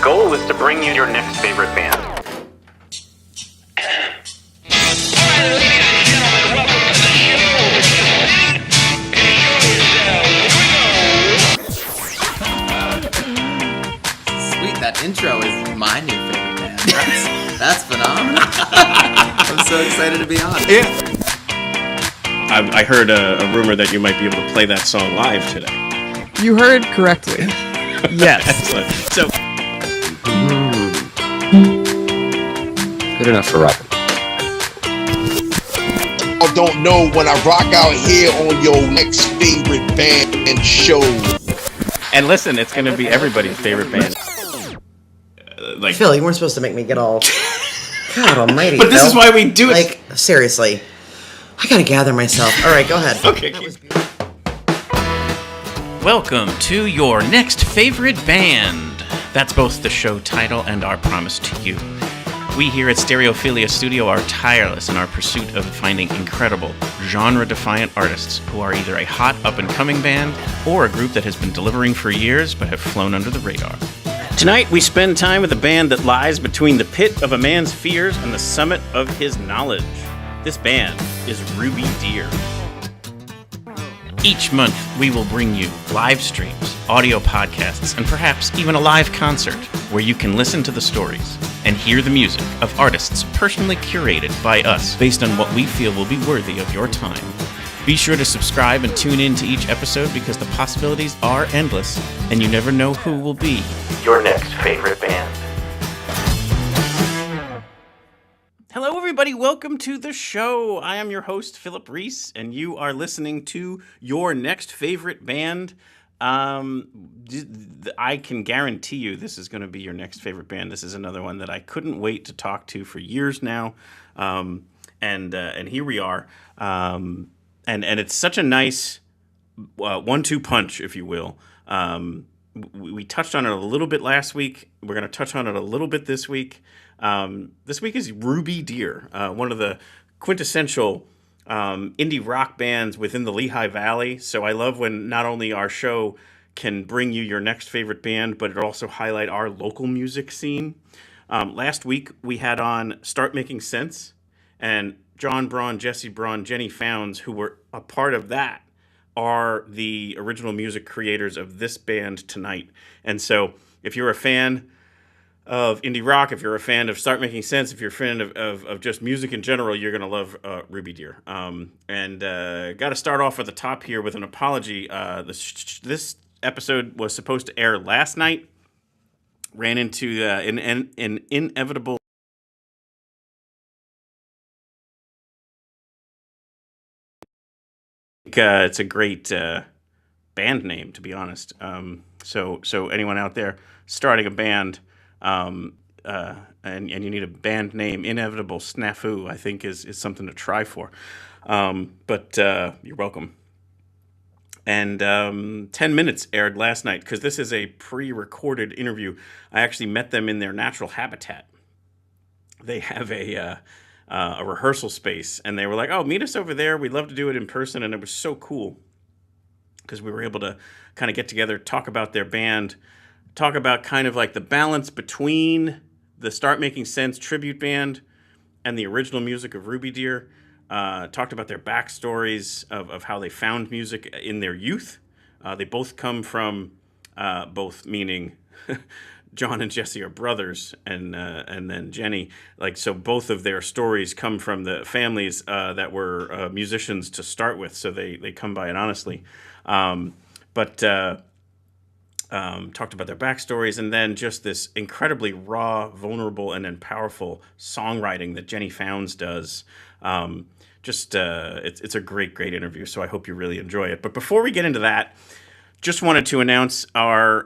goal is to bring you your next favorite band. Sweet, that intro is my new favorite band. That's phenomenal. I'm so excited to be on. Yeah. I heard a rumor that you might be able to play that song live today. You heard correctly. Yes. Excellent. So, good enough for rapping. I don't know when I rock out here on your next favorite band and show. and listen, it's going to be everybody's favorite band. Phil, you weren't supposed to make me get all... God almighty, But this Phil. is why we do it. Like, seriously. I gotta gather myself. All right, go ahead. Okay. Welcome to your next favorite band. That's both the show title and our promise to you. We here at Stereophilia Studio are tireless in our pursuit of finding incredible, genre-defiant artists who are either a hot, up-and-coming band or a group that has been delivering for years but have flown under the radar. Tonight, we spend time with a band that lies between the pit of a man's fears and the summit of his knowledge. This band is Ruby Deer. Each month, we will bring you live streams, audio podcasts, and perhaps even a live concert where you can listen to the stories and hear the music of artists personally curated by us based on what we feel will be worthy of your time. Be sure to subscribe and tune in to each episode because the possibilities are endless and you never know who will be your next favorite band. Hello, everybody. Welcome to the show. I am your host, Philip Reese, and you are listening to your next favorite band. I can guarantee you this is going to be your next favorite band. This is another one that I couldn't wait to talk to for years now, and here we are. And it's such a nice 1-2 punch, if you will. We touched on it a little bit last week. We're going to touch on it a little bit this week. This week is Ruby Deer, one of the quintessential indie rock bands within the Lehigh Valley. So I love when not only our show can bring you your next favorite band, but it also highlight our local music scene. Last week we had on Start Making Sense, and Jon Braun, Jesse Braun, Jenny Founds, who were a part of that, are the original music creators of this band tonight. And so if you're a fan of indie rock, if you're a fan of Start Making Sense, if you're a fan of just music in general, you're going to love Ruby Deer. And got to start off at the top here with an apology. This episode was supposed to air last night. Ran into an inevitable... it's a great band name, to be honest. So anyone out there starting a band... and you need a band name, Inevitable Snafu, I think is something to try for. But you're welcome. And 10 Minutes aired last night because this is a pre-recorded interview. I actually met them in their natural habitat. They have a rehearsal space, and they were like, "Oh, meet us over there. We'd love to do it in person," and it was so cool because we were able to kind of get together, talk about their band, talk about kind of like the balance between the Start Making Sense tribute band and the original music of Ruby Deer. Talked about their backstories of how they found music in their youth. They both come from, both meaning John and Jesse are brothers, and then Jenny. So both of their stories come from the families that were musicians to start with, so they come by it honestly. Talked about their backstories, and then just this incredibly raw, vulnerable, and then powerful songwriting that Jenny Founds does. It's a great interview, so I hope you really enjoy it. But before we get into that, just wanted to announce our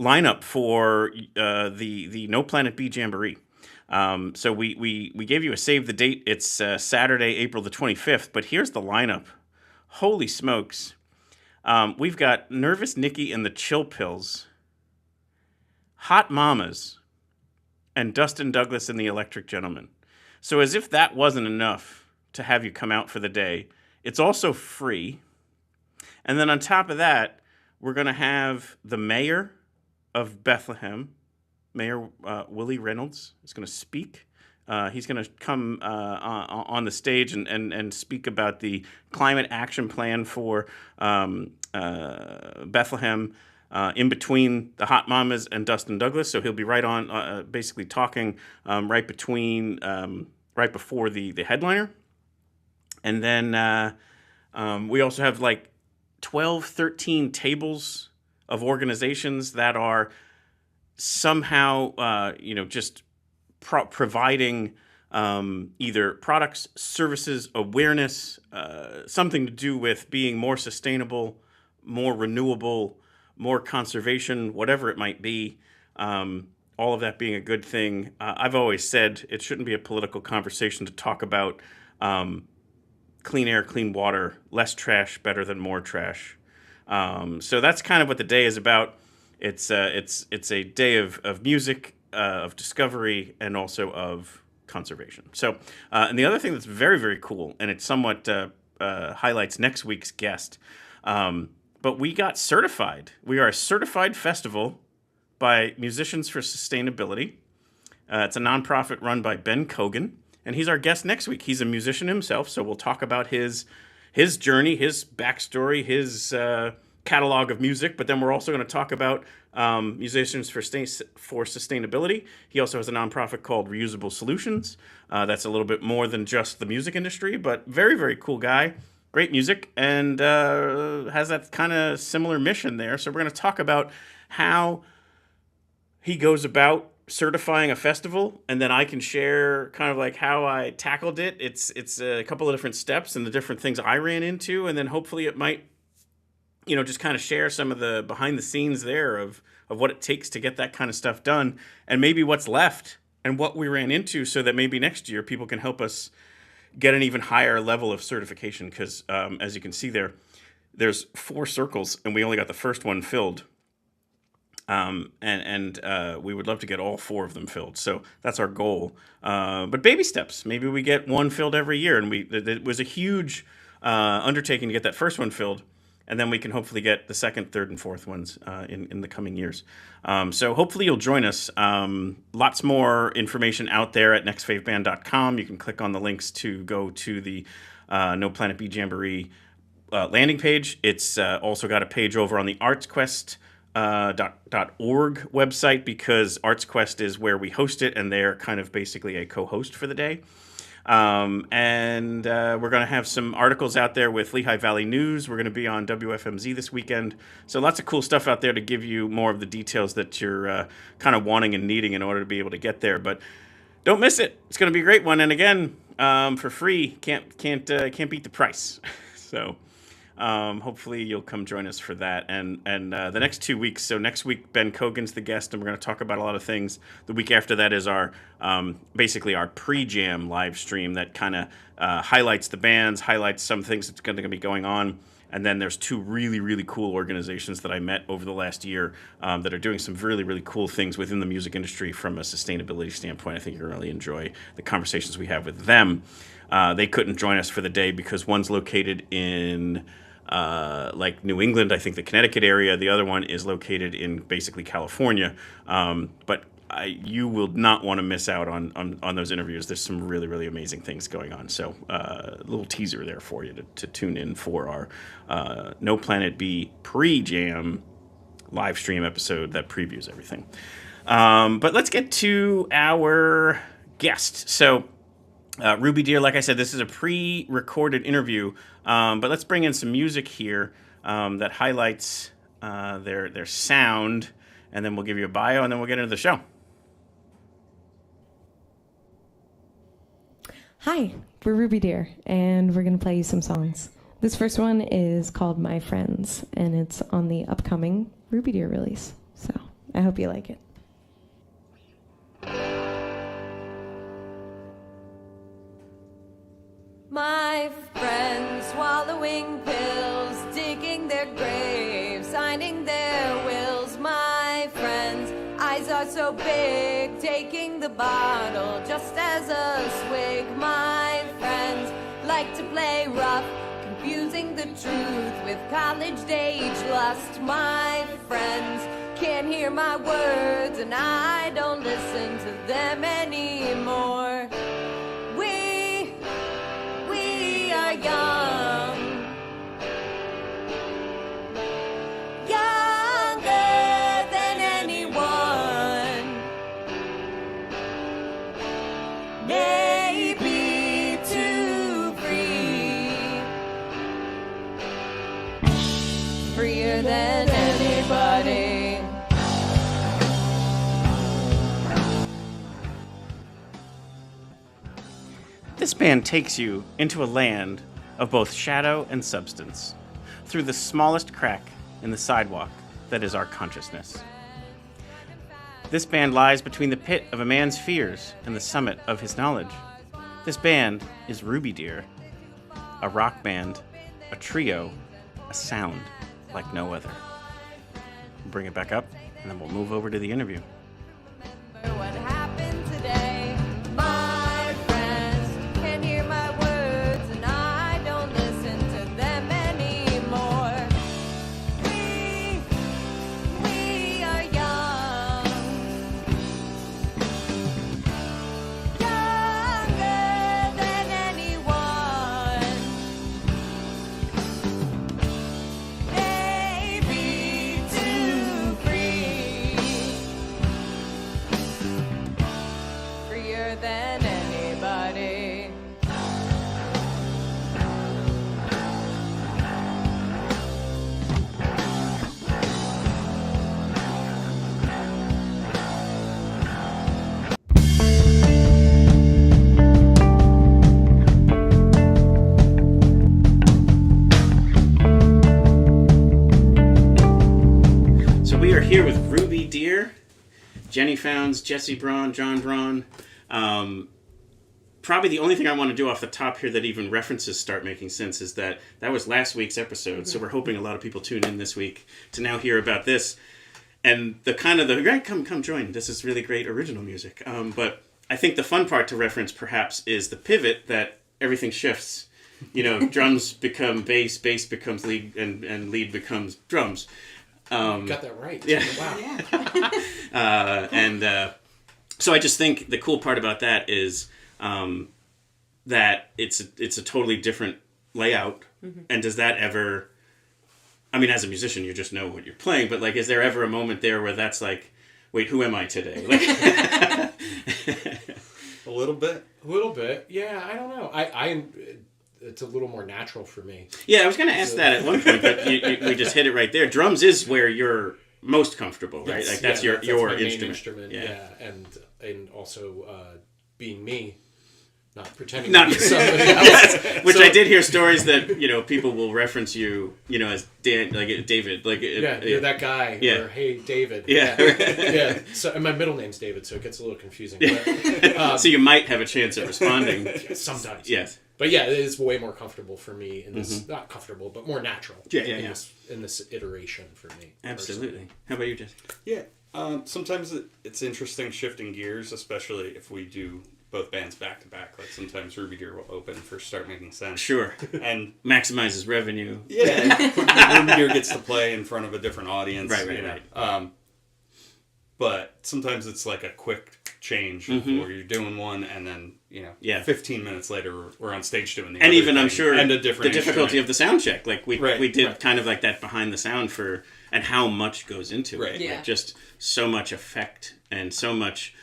lineup for the No Planet B Jamboree. So we gave you a save the date. It's Saturday, April the 25th, but here's the lineup. Holy smokes. We've got Nervous Nikki and the Chill Pills, Hot Mamas, and Dustin Douglas and the Electric Gentleman. So as if that wasn't enough to have you come out for the day, it's also free. And then on top of that, we're going to have the mayor of Bethlehem, Mayor Willie Reynolds is going to speak. He's going to come on the stage and speak about the climate action plan for Bethlehem in between the Hot Mamas and Dustin Douglas. So he'll be right on, basically talking right before the headliner. And then we also have like 12, 13 tables of organizations that are somehow, just providing either products, services, awareness, something to do with being more sustainable, more renewable, more conservation, whatever it might be. All of that being a good thing. I've always said it shouldn't be a political conversation to talk about clean air, clean water, less trash, better than more trash. So that's kind of what the day is about. It's a day of music, of discovery, and also of conservation. So, and the other thing that's very, very cool, and it somewhat highlights next week's guest, but we got certified. We are a certified festival by Musicians for Sustainability. It's a nonprofit run by Ben Kogan, and he's our guest next week. He's a musician himself, so we'll talk about his journey, his backstory, his catalog of music, but then we're also going to talk about Musicians for Sustainability. He also has a nonprofit called Reusable Solutions. That's a little bit more than just the music industry, but very, very cool guy. Great music, and has that kind of similar mission there. So we're going to talk about how he goes about certifying a festival, and then I can share kind of like how I tackled it. It's a couple of different steps and the different things I ran into, and then hopefully it might, just kind of share some of the behind the scenes there of what it takes to get that kind of stuff done, and maybe what's left and what we ran into, so that maybe next year people can help us get an even higher level of certification. Because as you can see there's 4 circles, and we only got the first one filled. And we would love to get all 4 of them filled. So that's our goal. But baby steps. Maybe we get one filled every year. And it was a huge undertaking to get that first one filled. And then we can hopefully get the second, third, and fourth ones in the coming years. So hopefully you'll join us. Lots more information out there at nextfaveband.com. You can click on the links to go to the No Planet B Jamboree landing page. It's also got a page over on the ArtsQuest .org website, because ArtsQuest is where we host it, and they're kind of basically a co-host for the day. And we're going to have some articles out there with Lehigh Valley News. We're going to be on WFMZ this weekend. So lots of cool stuff out there to give you more of the details that you're kind of wanting and needing in order to be able to get there. But don't miss it. It's going to be a great one. And again, for free, can't beat the price. So hopefully you'll come join us for that. And the next 2 weeks, so next week Ben Kogan's the guest, and we're going to talk about a lot of things. The week after that is our basically our pre-jam live stream that kind of highlights the bands, highlights some things that's going to be going on. And then there's 2 really, really cool organizations that I met over the last year that are doing some really, really cool things within the music industry from a sustainability standpoint. I think you'll really enjoy the conversations we have with them. They couldn't join us for the day because one's located in like New England, I think the Connecticut area. The other one is located in basically California. But you will not want to miss out on those interviews. There's some really, really amazing things going on. So a little teaser there for you to tune in for our No Planet B pre-jam live stream episode that previews everything. But let's get to our guest. So Ruby Deer, like I said, this is a pre-recorded interview, but let's bring in some music here that highlights their sound, and then we'll give you a bio, and then we'll get into the show. Hi, we're Ruby Deer, and we're going to play you some songs. This first one is called My Friends, and it's on the upcoming Ruby Deer release, so I hope you like it. My friends swallowing pills, digging their graves, signing their wills. My friends, eyes are so big, taking the bottle just as a swig. My friends like to play rough, confusing the truth with college-age lust. My friends can't hear my words and I don't listen to them anymore. We are young, younger than anyone. Maybe too free, freer than anybody. This band takes you into a land of both shadow and substance, through the smallest crack in the sidewalk that is our consciousness. This band lies between the pit of a man's fears and the summit of his knowledge. This band is Ruby Deer, a rock band, a trio, a sound like no other. Bring it back up, and then we'll move over to the interview. What happened today? My friends can't hear my words and I don't listen to them anymore. We are young, younger than anyone. Maybe too free, freer than anybody. So we are here with Ruby Deer, Jenny Founds, Jesse Braun, Jon Braun. Probably the only thing I want to do off the top here that even references start making sense is that was last week's episode. So we're hoping a lot of people tune in this week to now hear about this. And come join. This is really great original music. But I think the fun part to reference perhaps is the pivot that everything shifts. Drums become bass, bass becomes lead, and lead becomes drums. You got that right. Yeah. Wow. So I just think the cool part about that is that it's a totally different layout. And does that ever? I mean, as a musician, you just know what you're playing. But is there ever a moment there where that's like, wait, who am I today? A little bit. Yeah, I don't know. It's a little more natural for me. Yeah, I was going to ask that at one point, but we just hit it right there. Drums is where you're most comfortable, right? Yes, That's that's your my main instrument. Yeah. And also being me, not pretending to be somebody else. Yes. Which I did hear stories that people will reference you, as David, you're that guy. Yeah. Or hey, David. Yeah. Yeah. So, and my middle name's David, so it gets a little confusing. But, so you might have a chance at responding. Sometimes. Yes. But yeah, it is way more comfortable for me in this. Not comfortable, but more natural. In this iteration for me. Absolutely. Personally. How about you, Jess? Yeah. Sometimes it's interesting shifting gears, especially if we do both bands back to back. Like sometimes Ruby Deer will open for Start Making Sense. Sure. And maximizes revenue. Yeah. And Ruby Deer gets to play in front of a different audience. Right. But sometimes it's like a quick change where you're doing one and then 15 minutes later we're on stage doing the and other even thing, I'm sure and a different the difficulty of the sound check, we did right. kind of like that behind the sound and how much goes into it, just so much effect and so much.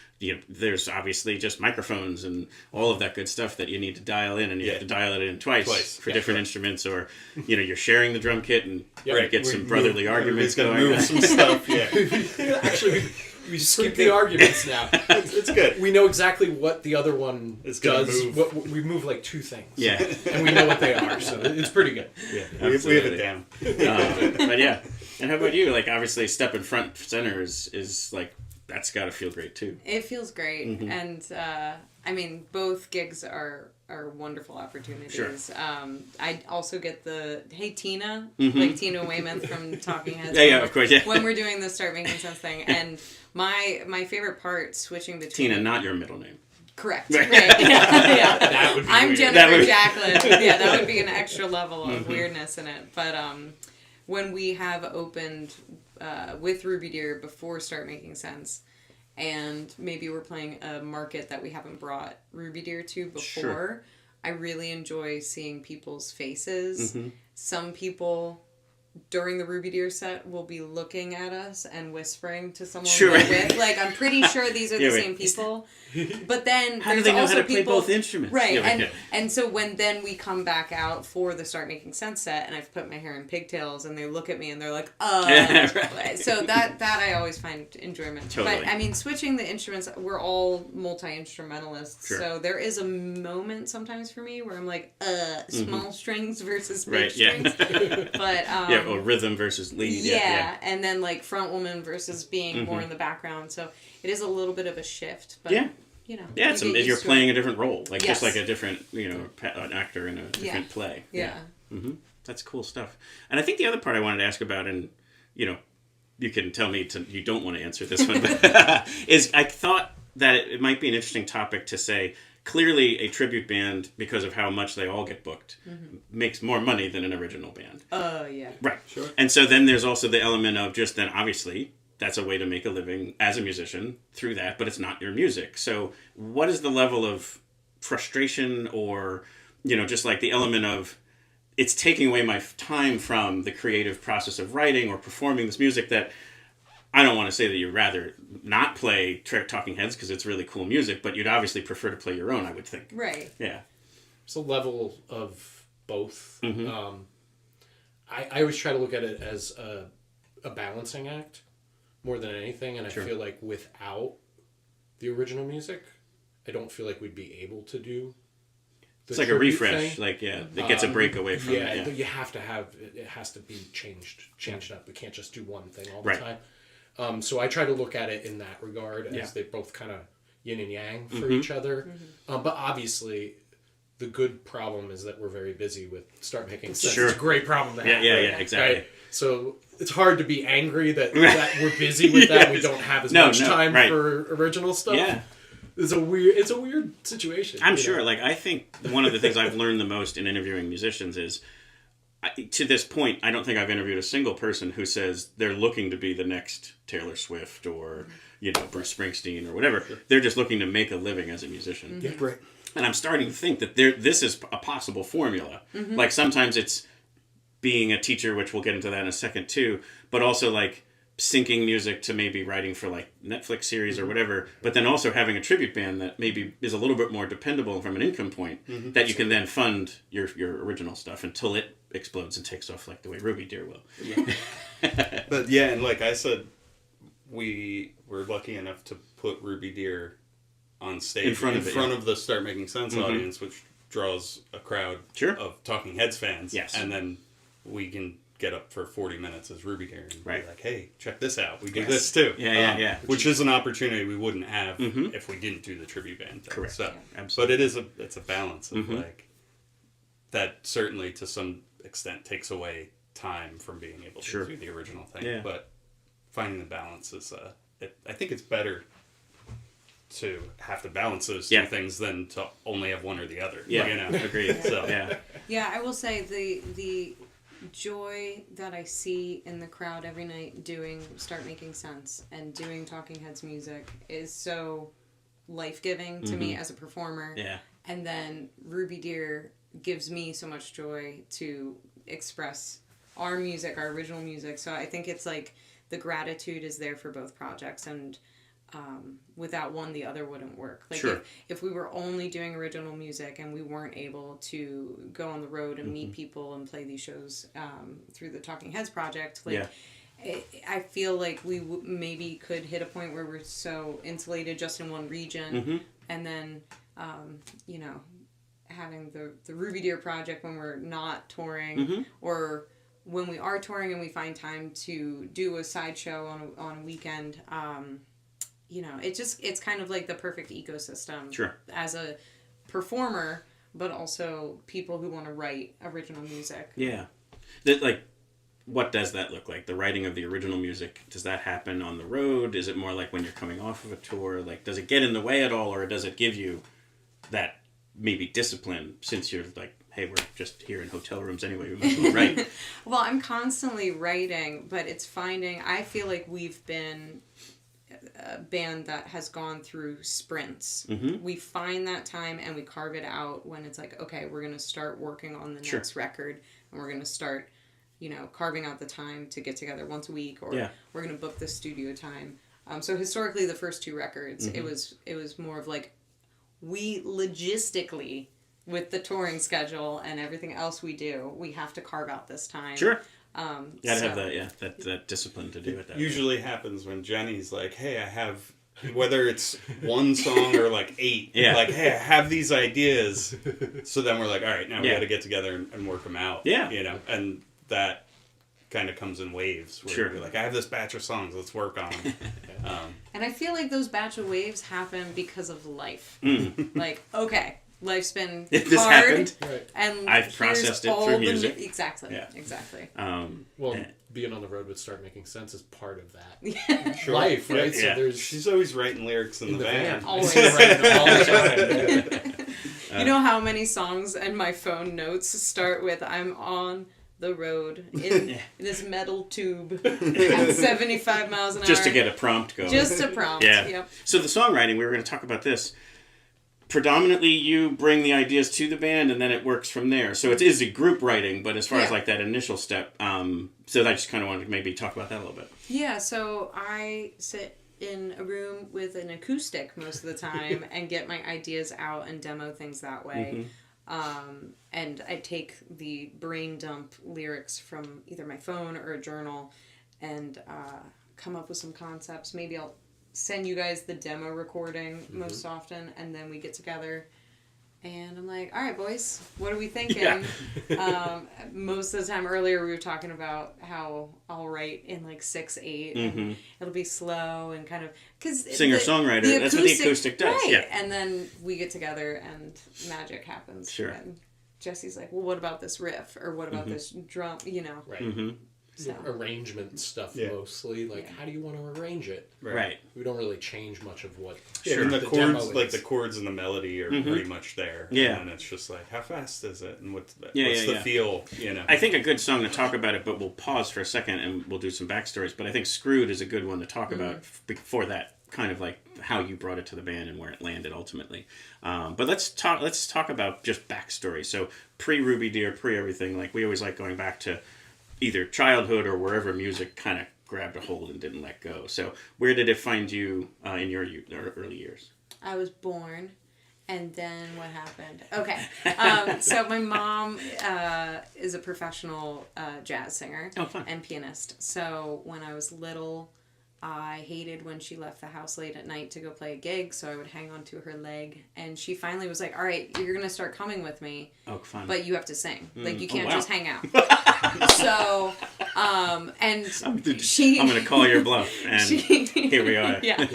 There's obviously just microphones and all of that good stuff that you need to dial in, and you have to dial it in twice for different instruments, or you're sharing the drum kit and you get some brotherly arguments going. Move some stuff. Actually, we skip the arguments now. It's good. We know exactly what the other one does. Move. We move like two things. Yeah, and we know what they are, so it's pretty good. Yeah, we have it down. But yeah, and how about you? Obviously, stepping front center is that's got to feel great too. It feels great, and I mean, both gigs are wonderful opportunities. Sure. I also get the hey Tina, like Tina Weymouth from Talking Heads. Of course, yeah. When we're doing the Start Making Sense thing, and my favorite part switching between Tina, not your middle name. Correct. Right. Yeah. That would be I'm weird. Jennifer Jacqueline. Yeah, that would be an extra level of weirdness in it. But when we have opened with Ruby Deer before Start Making Sense, and maybe we're playing a market that we haven't brought Ruby Deer to before, Sure. I really enjoy seeing people's faces. Mm-hmm. Some people during the Ruby Deer set will be looking at us and whispering to someone Sure. we're with. Like, I'm pretty sure these are the Yeah, same right. people. But then How do there's they know also how to play people, both instruments? right? Yeah, and okay. and so when then we come back out for the Start Making Sense set, and I've put my hair in pigtails, and they look at me and they're like, Right. So that I always find enjoyment. Totally. But I mean, switching the instruments, we're all multi-instrumentalists, Sure. so there is a moment sometimes for me where I'm like, small strings versus big Right, yeah. strings. But Yeah, or rhythm versus lead. yeah, and then like front woman versus being more in the background. So it is a little bit of a shift, but Yeah. you know, Yeah, you get you're used to playing it. a different role, like just Yes. like a different, an actor in a different play. Yeah. Mm-hmm. That's cool stuff. And I think the other part I wanted to ask about, and you can tell me you don't want to answer this one, but is I thought that it might be an interesting topic to say. Clearly, a tribute band, because of how much they all get booked, makes more money than an original band. Yeah. Right. Sure. And so then there's also the element of just then obviously that's a way to make a living as a musician through that, but it's not your music. So what is the level of frustration or, just like the element of it's taking away my time from the creative process of writing or performing this music that I don't want to say that you'd rather not play Talking Heads because it's really cool music, but you'd obviously prefer to play your own, I would think. Right. Yeah. It's a level of both. Mm-hmm. I always try to look at it as a balancing act more than anything, and I feel like without the original music, I don't feel like we'd be able to do the It's like a tribute refresh, thing. it gets a break away from it. You have to have it has to be changed up. We can't just do one thing all the Right. time. So I try to look at it in that regard as they both kind of yin and yang for each other. But obviously, the good problem is that we're very busy with Start Making Sense. Sure. It's a great problem to have. Yeah, right? exactly. Right? So it's hard to be angry that we're busy with that. Yes. We don't have as much time right. for original stuff. Yeah. It's a weird situation. I'm sure. Like, I think one of the things I've learned the most in interviewing musicians is, to this point, I don't think I've interviewed a single person who says they're looking to be the next Taylor Swift or, Bruce Springsteen or whatever. They're just looking to make a living as a musician. Yeah, right. And I'm starting to think that this is a possible formula. Like, sometimes it's being a teacher, which we'll get into that in a second too, but also like syncing music to maybe writing for like Netflix series or whatever, but then also having a tribute band that maybe is a little bit more dependable from an income point that you can then fund your original stuff until it explodes and takes off like the way Ruby Deer will. Yeah. But yeah, and like I said, we were lucky enough to put Ruby Deer on stage In front of the Start Making Sense audience, which draws a crowd of Talking Heads fans. Yes. And then we can get up for 40 minutes as Ruby Deer and be like, hey, check this out. We do Yes. this too. Yeah. Which is an opportunity we wouldn't have if we didn't do the tribute band thing. Correct. So, Absolutely. but it's a balance of like, that certainly to some extent takes away time from being able to do the original thing. Yeah. But finding the balance is, I think it's better to have to balance those two things than to only have one or the other. Yeah, agreed. So Yeah, I will say the joy that I see in the crowd every night doing Start Making Sense and doing Talking Heads music is so life-giving to me as a performer. Yeah. And then Ruby Deer gives me so much joy to express our music, our original music. So I think it's like the gratitude is there for both projects, and without one, the other wouldn't work. Like if we were only doing original music and we weren't able to go on the road and meet people and play these shows through the Talking Heads project, like I feel like we maybe could hit a point where we're so insulated just in one region, and then having the Ruby Deer project when we're not touring, or when we are touring and we find time to do a sideshow on a weekend. It's kind of like the perfect ecosystem as a performer, but also people who want to write original music. Yeah. What does that look like? The writing of the original music, does that happen on the road? Is it more like when you're coming off of a tour? Like, does it get in the way at all, or does it give you that maybe discipline, since you're like hey, we're just here in hotel rooms anyway, we might as well write. Well, I'm constantly writing, but it's I feel like we've been a band that has gone through sprints. Mm-hmm. We find that time and we carve it out when it's like, okay, we're going to start working on the Sure. next record, and we're going to start, carving out the time to get together once a week, or we're going to book the studio time. So historically, the first 2 records, Mm-hmm. it was more of like, we logistically, with the touring schedule and everything else we do, we have to carve out this time. Sure. You gotta so- have that discipline to do it that way. Usually happens when Jenny's like, hey, I have, whether it's 1 song or like 8, like, hey, I have these ideas. So then we're like, all right, now we got to get together and work them out. Yeah. And that kind of comes in waves. Where Sure. You're like, I have this batch of songs, let's work on them. And I feel like those batch of waves happen because of life. Mm. Like, okay, life's been This hard, happened. Right. and I've here's processed it all through the music. Exactly. Yeah. Exactly. Well, and- being on the road would start making sense as part of that Yeah. life, right? Yeah. So there's She's always writing lyrics in the van. Always. Right, all the time. You know how many songs and my phone notes start with "I'm on the road in this metal tube at 75 miles an hour." Just to get a prompt going. Just a prompt. Yeah. Yep. So the songwriting, we were going to talk about this. Predominantly, you bring the ideas to the band, and then it works from there. So it is a group writing, but as far as like that initial step, so I just kind of wanted to maybe talk about that a little bit. Yeah, so I sit in a room with an acoustic most of the time and get my ideas out and demo things that way. And I take the brain dump lyrics from either my phone or a journal and come up with some concepts. Maybe I'll send you guys the demo recording most often, and then we get together and I'm like, all right, boys, what are we thinking? Most of the time earlier we were talking about how I'll write in like 6/8 and it'll be slow and kind of because Singer-songwriter, that's what the acoustic does. Right. Yeah. And then we get together and magic happens. Sure. And Jesse's like, well, what about this riff, or what about this drum, Right. Mm-hmm. So. Arrangement stuff mostly. Like, how do you want to arrange it? Right. We don't really change much of what. Yeah, and the demo chords, like is. the chords and the melody are pretty much there. Yeah. And then it's just like, how fast is it? And what's the Yeah. feel, I think a good song to talk about it, but we'll pause for a second and we'll do some backstories. But I think Screwed is a good one to talk about for that kind of like how you brought it to the band and where it landed ultimately. But let's talk about just backstory. So pre-Ruby Deer, pre-everything, like we always like going back to either childhood or wherever music kind of grabbed a hold and didn't let go. So where did it find you in your early years? I was born, and then what happened? Okay, so my mom is a professional jazz singer and pianist. So when I was little, I hated when she left the house late at night to go play a gig, so I would hang on to her leg. And she finally was like, all right, you're going to start coming with me, but you have to sing. Like, you can't just hang out. So, and I'm going to call your bluff, and here we are. Yeah.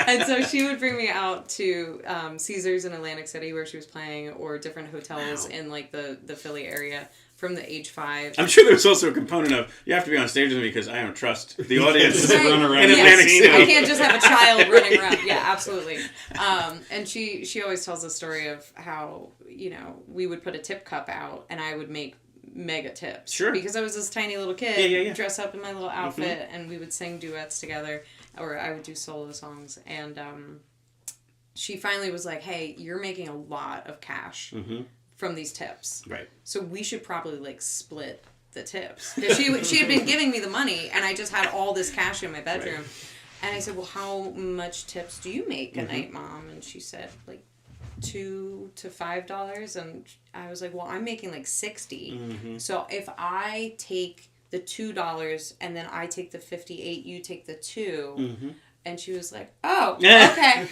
And so she would bring me out to Caesars in Atlantic City where she was playing, or different hotels in like the Philly area from the age 5. I'm sure there's also a component of you have to be on stage with me because I don't trust the audience Right. run around in Atlantic City. I can't just have a child running around. Yeah, absolutely. And she always tells the story of how, we would put a tip cup out and I would make mega tips. Sure. Because I was this tiny little kid, Yeah. dress up in my little outfit, and we would sing duets together, or I would do solo songs. And she finally was like, hey, you're making a lot of cash from these tips. Right. So we should probably like split the tips. Because she had been giving me the money and I just had all this cash in my bedroom. Right. And I said, well, how much tips do you make a night, Mom? And she said like $2 to $5. And I was like, well, I'm making like $60. So if I take the $2 and then I take the $58, you take the $2. And she was like, oh, okay.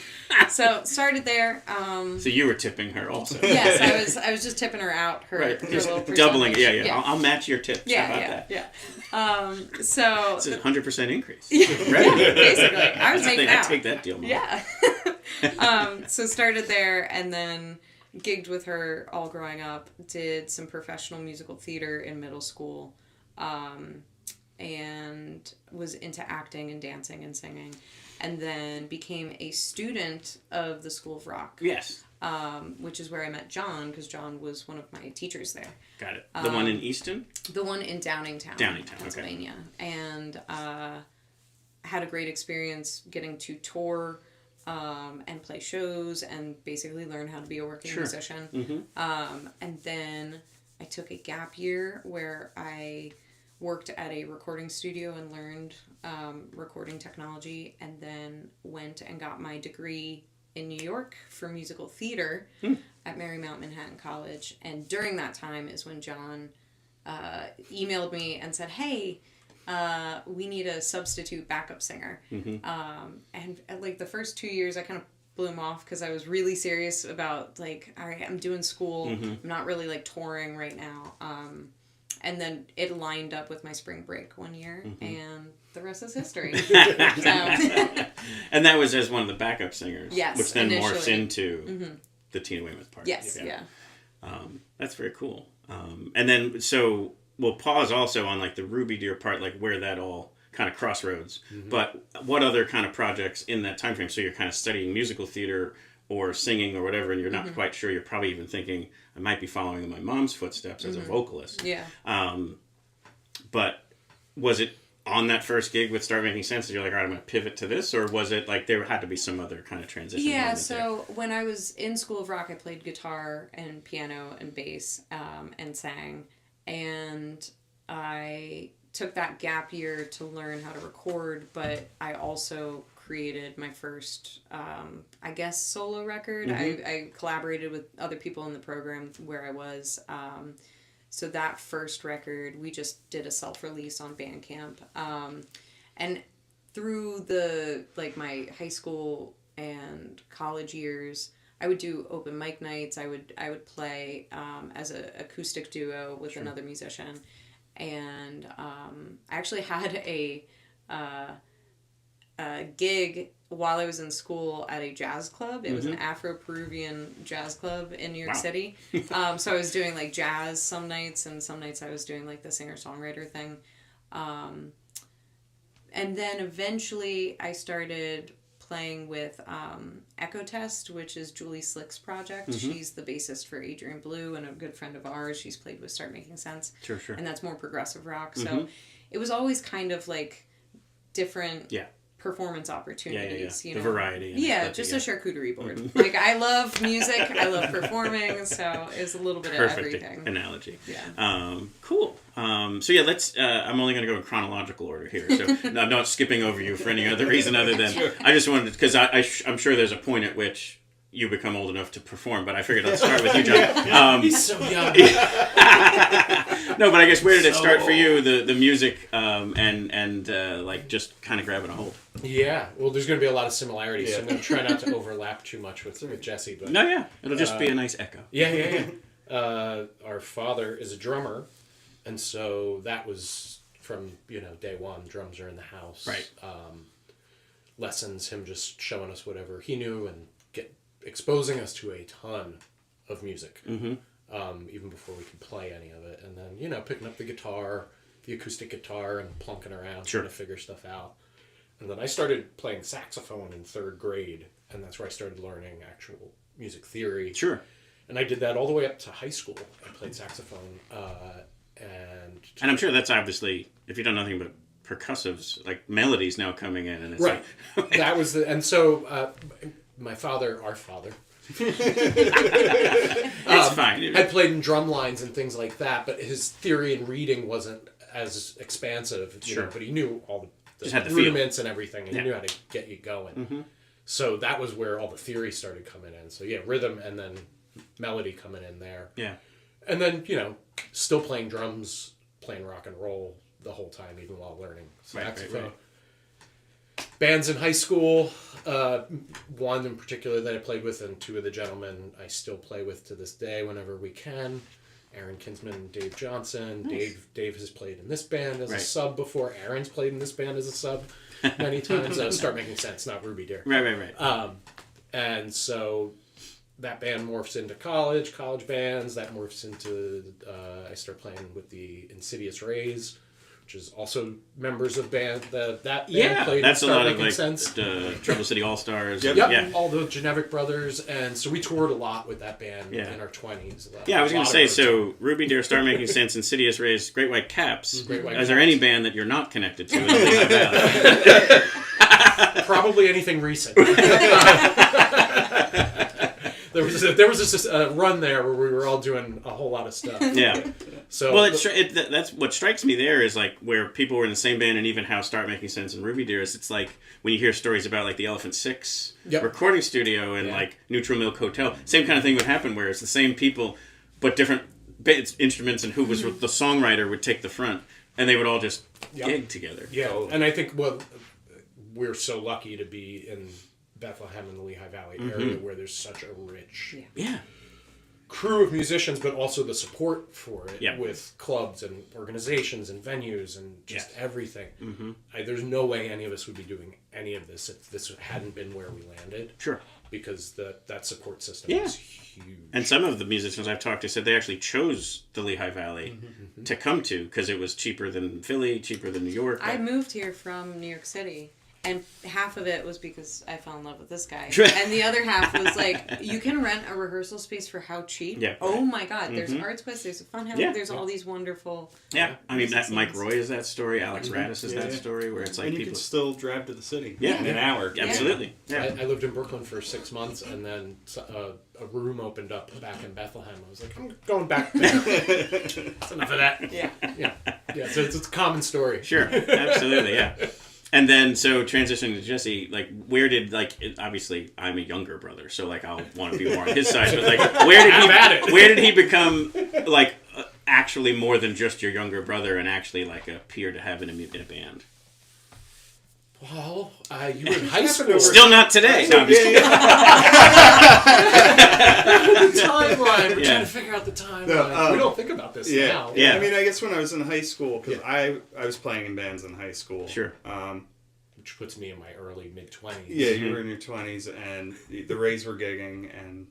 So started there. So you were tipping her also. Yes, I was just tipping her out her little percentage. Doubling. Yeah. I'll match your tips. Yeah, How about that? So it's a 100% increase. Yeah, basically. I was making out. I'd take that deal, Mom. Yeah. So started there and then gigged with her all growing up. Did some professional musical theater in middle school. And was into acting and dancing and singing. And then became a student of the School of Rock. Yes. which is where I met John, because John was one of my teachers there. Got it. The one in Easton? The one in Downingtown, Pennsylvania. Okay. And had a great experience getting to tour and play shows and basically learn how to be a working musician. Mm-hmm. And then I took a gap year where I worked at a recording studio and learned recording technology, and then went and got my degree in New York for musical theater at Marymount Manhattan College. And during that time is when John emailed me and said, hey, we need a substitute backup singer. And like the first 2 years I kind of blew him off because I was really serious about like, all right, I'm doing school. I'm not really like touring right now. And then it lined up with my spring break one year, and the rest is history. And that was as one of the backup singers. Yes, which then initially. morphs into the Tina Weymouth part. Yes, yeah. That's very cool. And then, so we'll pause also on like the Ruby Deer part, like where that all kind of crossroads. But what other kind of projects in that time frame? So you're kind of studying musical theater or singing or whatever, and you're not quite sure. You're probably even thinking, I might be following in my mom's footsteps as a vocalist. Yeah. But was it on that first gig with Start Making Sense that you're like, all right, I'm going to pivot to this? Or was it like there had to be some other kind of transition? Yeah, so when I was in School of Rock, I played guitar and piano and bass and sang. And I took that gap year to learn how to record, but I also created my first, I guess, solo record. I collaborated with other people in the program where I was. So that first record, we just did a self-release on Bandcamp. And through the, like, my high school and college years, I would do open mic nights. I would play as an acoustic duo with another musician. And I actually had a gig while I was in school at a jazz club. It was an Afro-Peruvian jazz club in New York City. So I was doing like jazz some nights, and some nights I was doing like the singer-songwriter thing. And then eventually I started playing with Echo Test, which is Julie Slick's project. She's the bassist for Adrian Blue and a good friend of ours. She's played with Start Making Sense. Sure. And that's more progressive rock. So it was always kind of like different performance opportunities. Yeah. You The know? variety. Yeah, just a charcuterie board. Like, I love music. I love performing. So it's a little bit of everything. Perfect analogy. Yeah. Cool. So yeah, let's. I'm only going to go in chronological order here. So I'm not skipping over you for any other reason other than I just wanted, because I'm sure there's a point at which you become old enough to perform, but I figured I'd start with you, John. He's so young. No, but I guess where did it start for you, the music, and like just kind of grabbing a hold? Yeah, well, there's going to be a lot of similarities, so I'm going to try not to overlap too much with Jesse. But no, it'll just be a nice echo. Yeah. Our father is a drummer, and so that was from day one. Drums are in the house. Right. Lessons, him just showing us whatever he knew and exposing us to a ton of music, even before we could play any of it. And then, picking up the guitar, the acoustic guitar, and plunking around trying to figure stuff out. And then I started playing saxophone in 3rd grade, and that's where I started learning actual music theory. Sure. And I did that all the way up to high school. I played saxophone, and I'm sure that's obviously, if you've done nothing but percussives, like melodies now coming in, and it's right. like... That was and so our father, it's fine. Had played in drum lines and things like that, but his theory and reading wasn't as expansive. But he knew all the rudiments and everything, and he knew how to get you going. So that was where all the theory started coming in. So rhythm and then melody coming in there. Yeah. And then, still playing drums, playing rock and roll the whole time, even while learning saxophone. Right. Bands in high school, one in particular that I played with, and 2 of the gentlemen I still play with to this day whenever we can. Aaron Kinsman and Dave Johnson. Nice. Dave has played in this band as a sub before. Aaron's played in this band as a sub many times. Start Making Sense, not Ruby Deer. Right. And so that band morphs into college bands. That morphs into, I start playing with the Insidious Rays, which is also members of that band played that's a Start lot of Making like Sense. the Trouble City All Stars. Yep, Yeah. all the Genevic brothers, and so we toured a lot with that band Yeah. in our 20s. Yeah, I was going to say, so Ruby Deer, Start Making Sense, Insidious Rays, Great White Caps. Great White Is there Caps. any band that you're not connected to in the Lehigh Valley? Probably anything recent. There was this run there where we were all doing a whole lot of stuff. Yeah. So well, that's what strikes me there is like where people were in the same band, and even how Start Making Sense and Ruby Deer is. It's like when you hear stories about like the Elephant Six recording studio and like Neutral Milk Hotel, same kind of thing would happen where it's the same people but different instruments, and who was the songwriter would take the front, and they would all just gig together. Yeah, and I think we're so lucky to be in Bethlehem in the Lehigh Valley area where there's such a rich crew of musicians, but also the support for it with clubs and organizations and venues and just everything. There's no way any of us would be doing any of this if this hadn't been where we landed. Sure. Because that support system is huge. And some of the musicians I've talked to said they actually chose the Lehigh Valley to come to because it was cheaper than Philly, cheaper than New York. I moved here from New York City. And half of it was because I fell in love with this guy. And the other half was like, you can rent a rehearsal space for how cheap? Yeah. Oh my God. There's Arts Quest, there's a Fun House, there's all these wonderful... Yeah. I mean, that Mike Roy is that story, Alex Radis is that story, where it's like and you people... can still drive to the city in an hour. Absolutely. Yeah. I lived in Brooklyn for 6 months, and then a room opened up back in Bethlehem. I was like, I'm going back there. That's enough of that. Yeah. So it's a common story. Sure. Absolutely, yeah. And then, so transitioning to Jesse, like, where did, like, obviously, I'm a younger brother, so, like, I'll want to be more on his side, but, like, where did he become, like, actually more than just your younger brother and actually, like, appear to have in a band? Well, you were in high school. Still not today. No, I'm just kidding. The timeline. We're trying to figure out the timeline. We don't think about this now. Yeah, I mean, I guess when I was in high school, because I was playing in bands in high school. Sure. Which puts me in my early, mid-20s. Yeah, you were in your 20s, and the Rays were gigging, and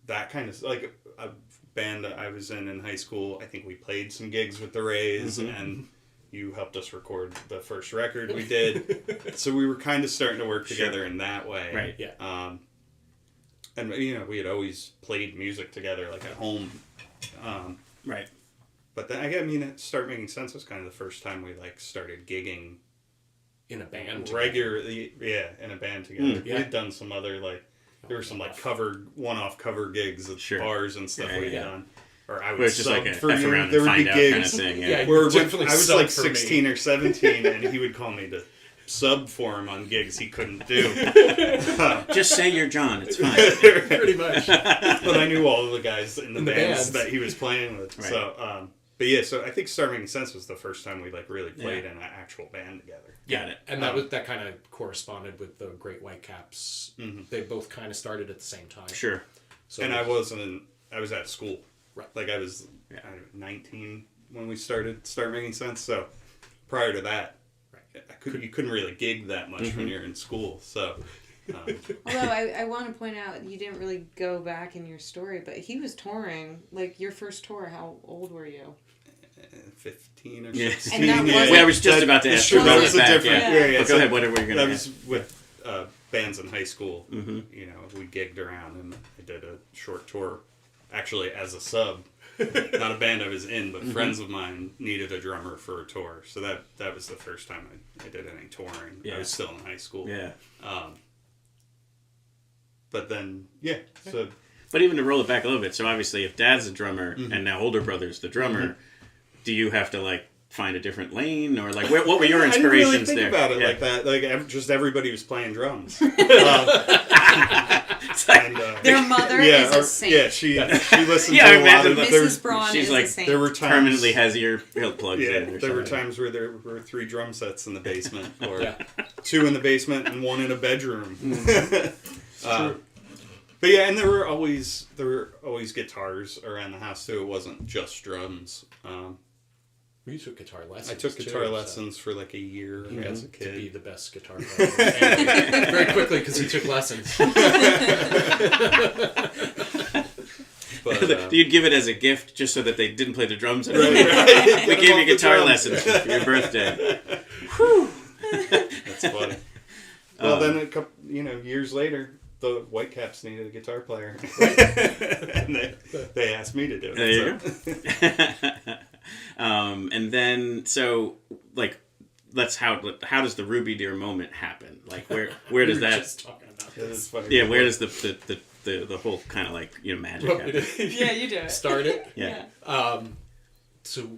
that kind of, like, a band that I was in high school, I think we played some gigs with the Rays, and you helped us record the first record we did. So we were kind of starting to work together in that way. Right, yeah. And, you know, we had always played music together, like, at home. Right. But then, I mean, Start Making Sense was kind of the first time we, like, started gigging in a band regularly. Yeah, in a band together. We had done some other, like, there were some, like, one-off cover gigs at bars and stuff we had done. Or I was just like a for F you. around There and would be find out gigs kind of thing. Yeah, where definitely I was subbed like for 16 me. or 17, and he would call me to sub for him on gigs he couldn't do. Just say you're John. It's fine. Pretty much. But I knew all of the guys in the bands bands that he was playing with. Right. So, but yeah, so I think Start Making Sense was the first time we like really played in an actual band together. Got it. And that kind of corresponded with the Great White Caps. They both kind of started at the same time. Sure. So I was at school. Right. Like I was 19 when we started Start Making Sense. So prior to that, you couldn't really gig that much when you're in school. So. Although I want to point out, you didn't really go back in your story, but he was touring. Like, your first tour, how old were you? 15 or 16. And that wasn't... Well, I was just about to ask you about that. that. Yeah. Go ahead, whatever you're going to That was with bands in high school. You know, we gigged around, and I did a short tour, actually as a sub. Not a band I was in, but friends of mine needed a drummer for a tour. So that was the first time I did any touring. I was still in high school. Yeah. But then, so... But even to roll it back a little bit, so obviously if Dad's the drummer and now older brother's the drummer, do you have to, like, find a different lane? Or, like, what were your inspirations there? I didn't really think about it like that. Like, just everybody was playing drums. Their mother is a saint. Yeah, she listened to a lot of... Mrs. Braun she's is like, a saint. There were times... Permanently has ear plugs in. There were times where there were 3 drum sets in the basement, or 2 in the basement and 1 in a bedroom. But yeah, and there were always guitars around the house too. It wasn't just drums. You took guitar lessons. I took guitar lessons for like a year as a kid. To be the best guitar player. And very quickly, because he took lessons. But You'd give it as a gift just so that they didn't play the drums anymore. right. We Get gave them you off the guitar drums. lessons for your birthday. That's funny. Well, then a couple, years later, the Whitecaps needed a guitar player, and they asked me to do it. There you go. And then, so, like, how does the Ruby Deer moment happen? Like, where does We were that? just talking about Yeah, this. that's funny. Yeah, where does the whole kind of like magic happen? Yeah, you do it. Start it. Yeah. So,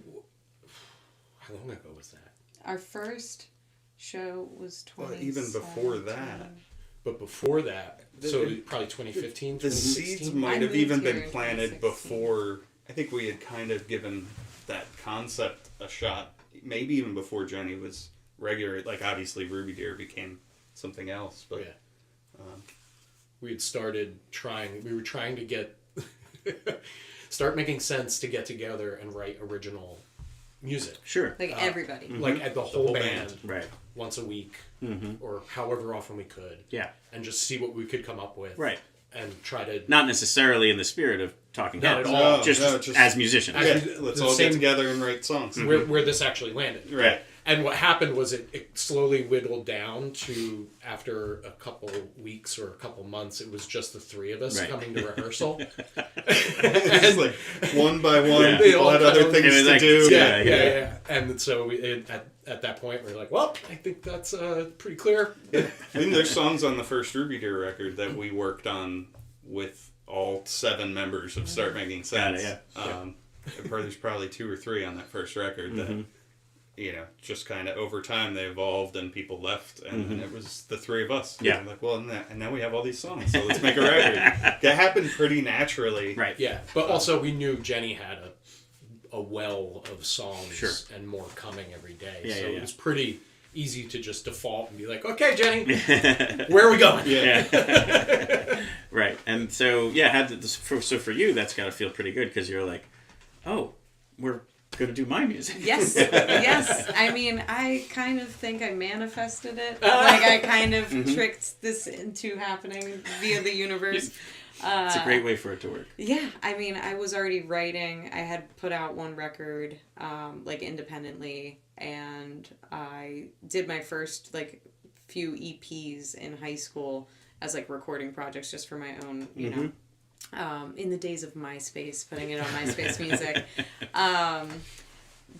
how long ago was that? Our first show was 20. Even before that. But before that, so probably 2015, The 2016? seeds might I have moved even here been in planted 2016. before. I think we had kind of given that concept a shot. Maybe even before Jenny was regular. Like, obviously, Ruby Deer became something else. But Yeah. We had started trying. We were trying to get start making sense to get together and write original music. Sure. Like everybody. Like at the whole band, Right. once a week, or however often we could. Yeah. And just see what we could come up with. Right. And try to Not necessarily in the spirit of talking Not heads. at all. Just as musicians. Yeah, let's the all same- get together and write songs. where this actually landed. Right. And what happened was it slowly whittled down to, after a couple weeks or a couple months, it was just the three of us Right. coming to rehearsal. Just like one by one, Yeah. people had other It things was to like- do. Yeah. And so at that point, we were like, well, I think that's pretty clear. I think there's songs on the first Ruby Deer record that we worked on with all 7 members of Start Making Sense. There's probably 2 or 3 on that first record that, just kind of over time they evolved and people left, and then it was the 3 of us. Yeah. And like, well, and now we have all these songs, so let's make a record. That happened pretty naturally. Right. Yeah. But also, we knew Jenny had a well of songs Sure. and more coming every day. Yeah, so yeah, it yeah. was pretty easy to just default and be like, okay, Jenny, where are we going? Yeah. Right. And so, so for you, that's got to feel pretty good because you're like, oh, we're going to do my music. Yes, yes. I mean, I kind of think I manifested it. Like, I kind of tricked this into happening via the universe. It's a great way for it to work. Yeah, I mean, I was already writing. I had put out one record, like, independently, and I did my first, like, few EPs in high school as, like, recording projects just for my own, you know. In the days of MySpace, putting it on MySpace Music.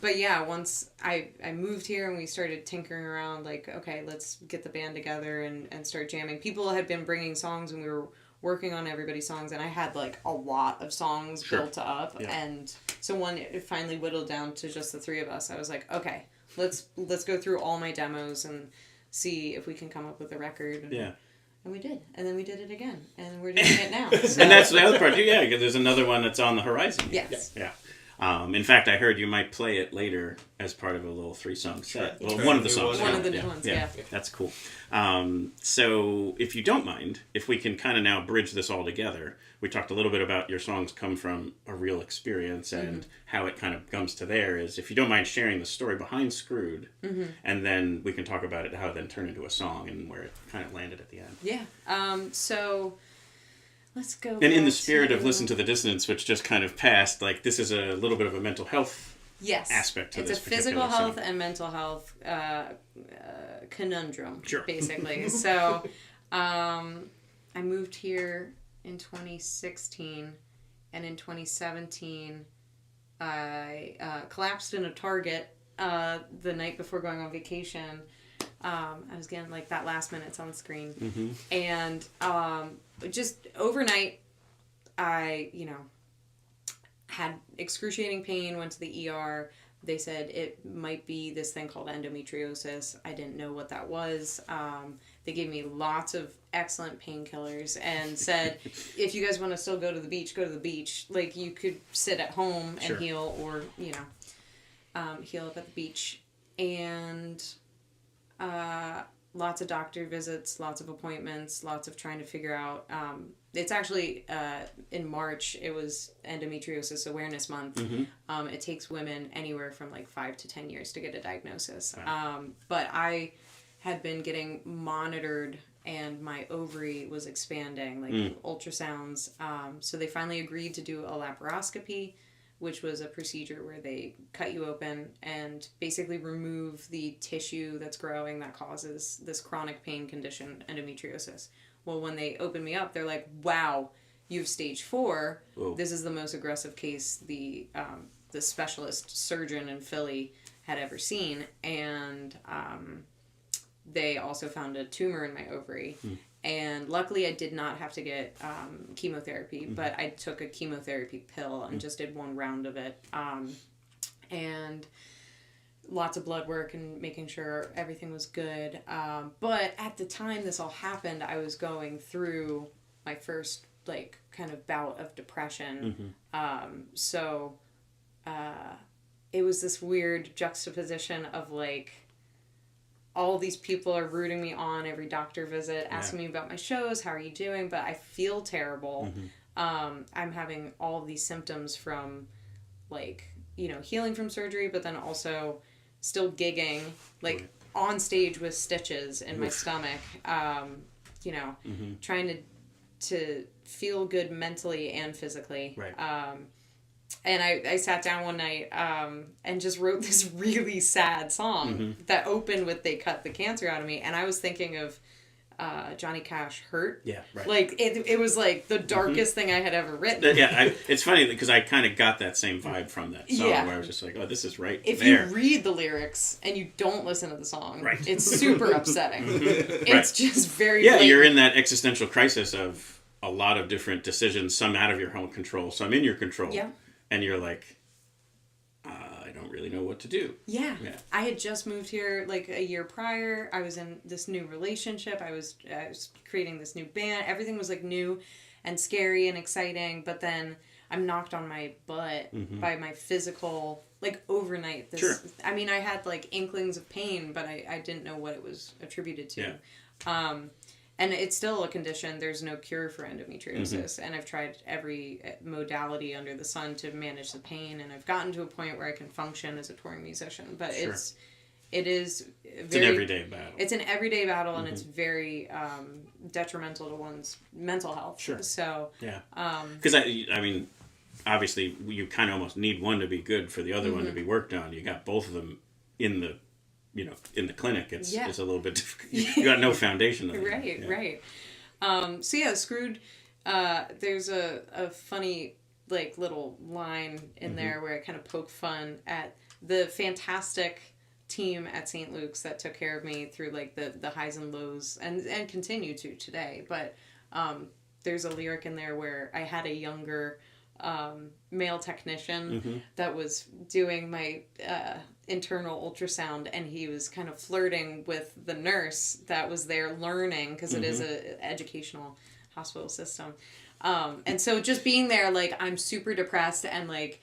But yeah, once I moved here and we started tinkering around, like, okay, let's get the band together and start jamming. People had been bringing songs and we were working on everybody's songs, and I had, like, a lot of songs built up. Yeah. And so when it finally whittled down to just the 3 of us, I was like, okay, let's go through all my demos and see if we can come up with a record. And we did. And then we did it again. And we're doing it now. So. And that's the other part, too. Yeah, because there's another one that's on the horizon. Yes. Yeah. In fact, I heard you might play it later as part of a little 3-song set. Sure. Well, one of the songs. One of the new ones, yeah. That's cool. So, if you don't mind, if we can kind of now bridge this all together, we talked a little bit about your songs come from a real experience and how it kind of comes to there is, if you don't mind sharing the story behind Screwed, and then we can talk about it, how it then turned into a song and where it kind of landed at the end. Yeah. So... let's go. And in the spirit of Listen to the Dissonance, which just kind of passed, like, this is a little bit of a mental health aspect to this. It's a physical health and mental health conundrum, basically. So I moved here in 2016, and in 2017 I collapsed in a Target the night before going on vacation. I was getting, like, that last minute's on screen. And just overnight, I, had excruciating pain, went to the ER. They said it might be this thing called endometriosis. I didn't know what that was. They gave me lots of excellent painkillers and said, if you guys want to still go to the beach, go to the beach. Like, you could sit at home and heal, or, heal up at the beach. And... lots of doctor visits, lots of appointments, lots of trying to figure out. It's actually in March. It was Endometriosis Awareness Month. It takes women anywhere from, like, 5 to 10 years to get a diagnosis. But I had been getting monitored and my ovary was expanding, like ultrasounds. So they finally agreed to do a laparoscopy, which was a procedure where they cut you open and basically remove the tissue that's growing that causes this chronic pain condition, endometriosis. Well, when they opened me up, they're like, wow, you have stage 4. Whoa. This is the most aggressive case the specialist surgeon in Philly had ever seen. And they also found a tumor in my ovary. And luckily I did not have to get chemotherapy, but I took a chemotherapy pill and just did 1 round of it. And lots of blood work and making sure everything was good. But at the time this all happened, I was going through my first like kind of bout of depression. So it was this weird juxtaposition of like, all these people are rooting me on every doctor visit, asking me about my shows, how are you doing? But I feel terrible. I'm having all of these symptoms from, like, you know, healing from surgery, but then also still gigging, like, on stage with stitches in my stomach. You know, trying to feel good mentally and physically. Right. And I sat down one night and just wrote this really sad song that opened with "They Cut the Cancer Out of Me," and I was thinking of Johnny Cash, "Hurt." Yeah, right. Like it was like the darkest thing I had ever written. Yeah, it's funny because I kind of got that same vibe from that song where I was just like, oh, this is right If there. you read the lyrics and you don't listen to the song, Right. it's super upsetting. It's just very Yeah, blatant. you're in that existential crisis of a lot of different decisions, some out of your own control, some in your control. Yeah. And you're like, I don't really know what to do. Yeah. I had just moved here like a year prior. I was in this new relationship. I was creating this new band. Everything was like new and scary and exciting. But then I'm knocked on my butt by my physical, like overnight. I mean, I had like inklings of pain, but I didn't know what it was attributed to. Yeah. And it's still a condition. There's no cure for endometriosis. And I've tried every modality under the sun to manage the pain. And I've gotten to a point where I can function as a touring musician. But it is it's an everyday battle. It's an everyday battle, and it's very detrimental to one's mental health. Sure. So yeah. Because I mean, obviously, you kind of almost need one to be good for the other one to be worked on. You got both of them in the clinic. It's a little bit difficult. You got no foundation. Right. So yeah, Screwed. There's a funny like little line in there where I kind of poke fun at the fantastic team at St. Luke's that took care of me through like the highs and lows and continue to today. But there's a lyric in there where I had a younger male technician that was doing my internal ultrasound, and he was kind of flirting with the nurse that was there learning, because it is a educational hospital system. And so just being there, like, I'm super depressed and like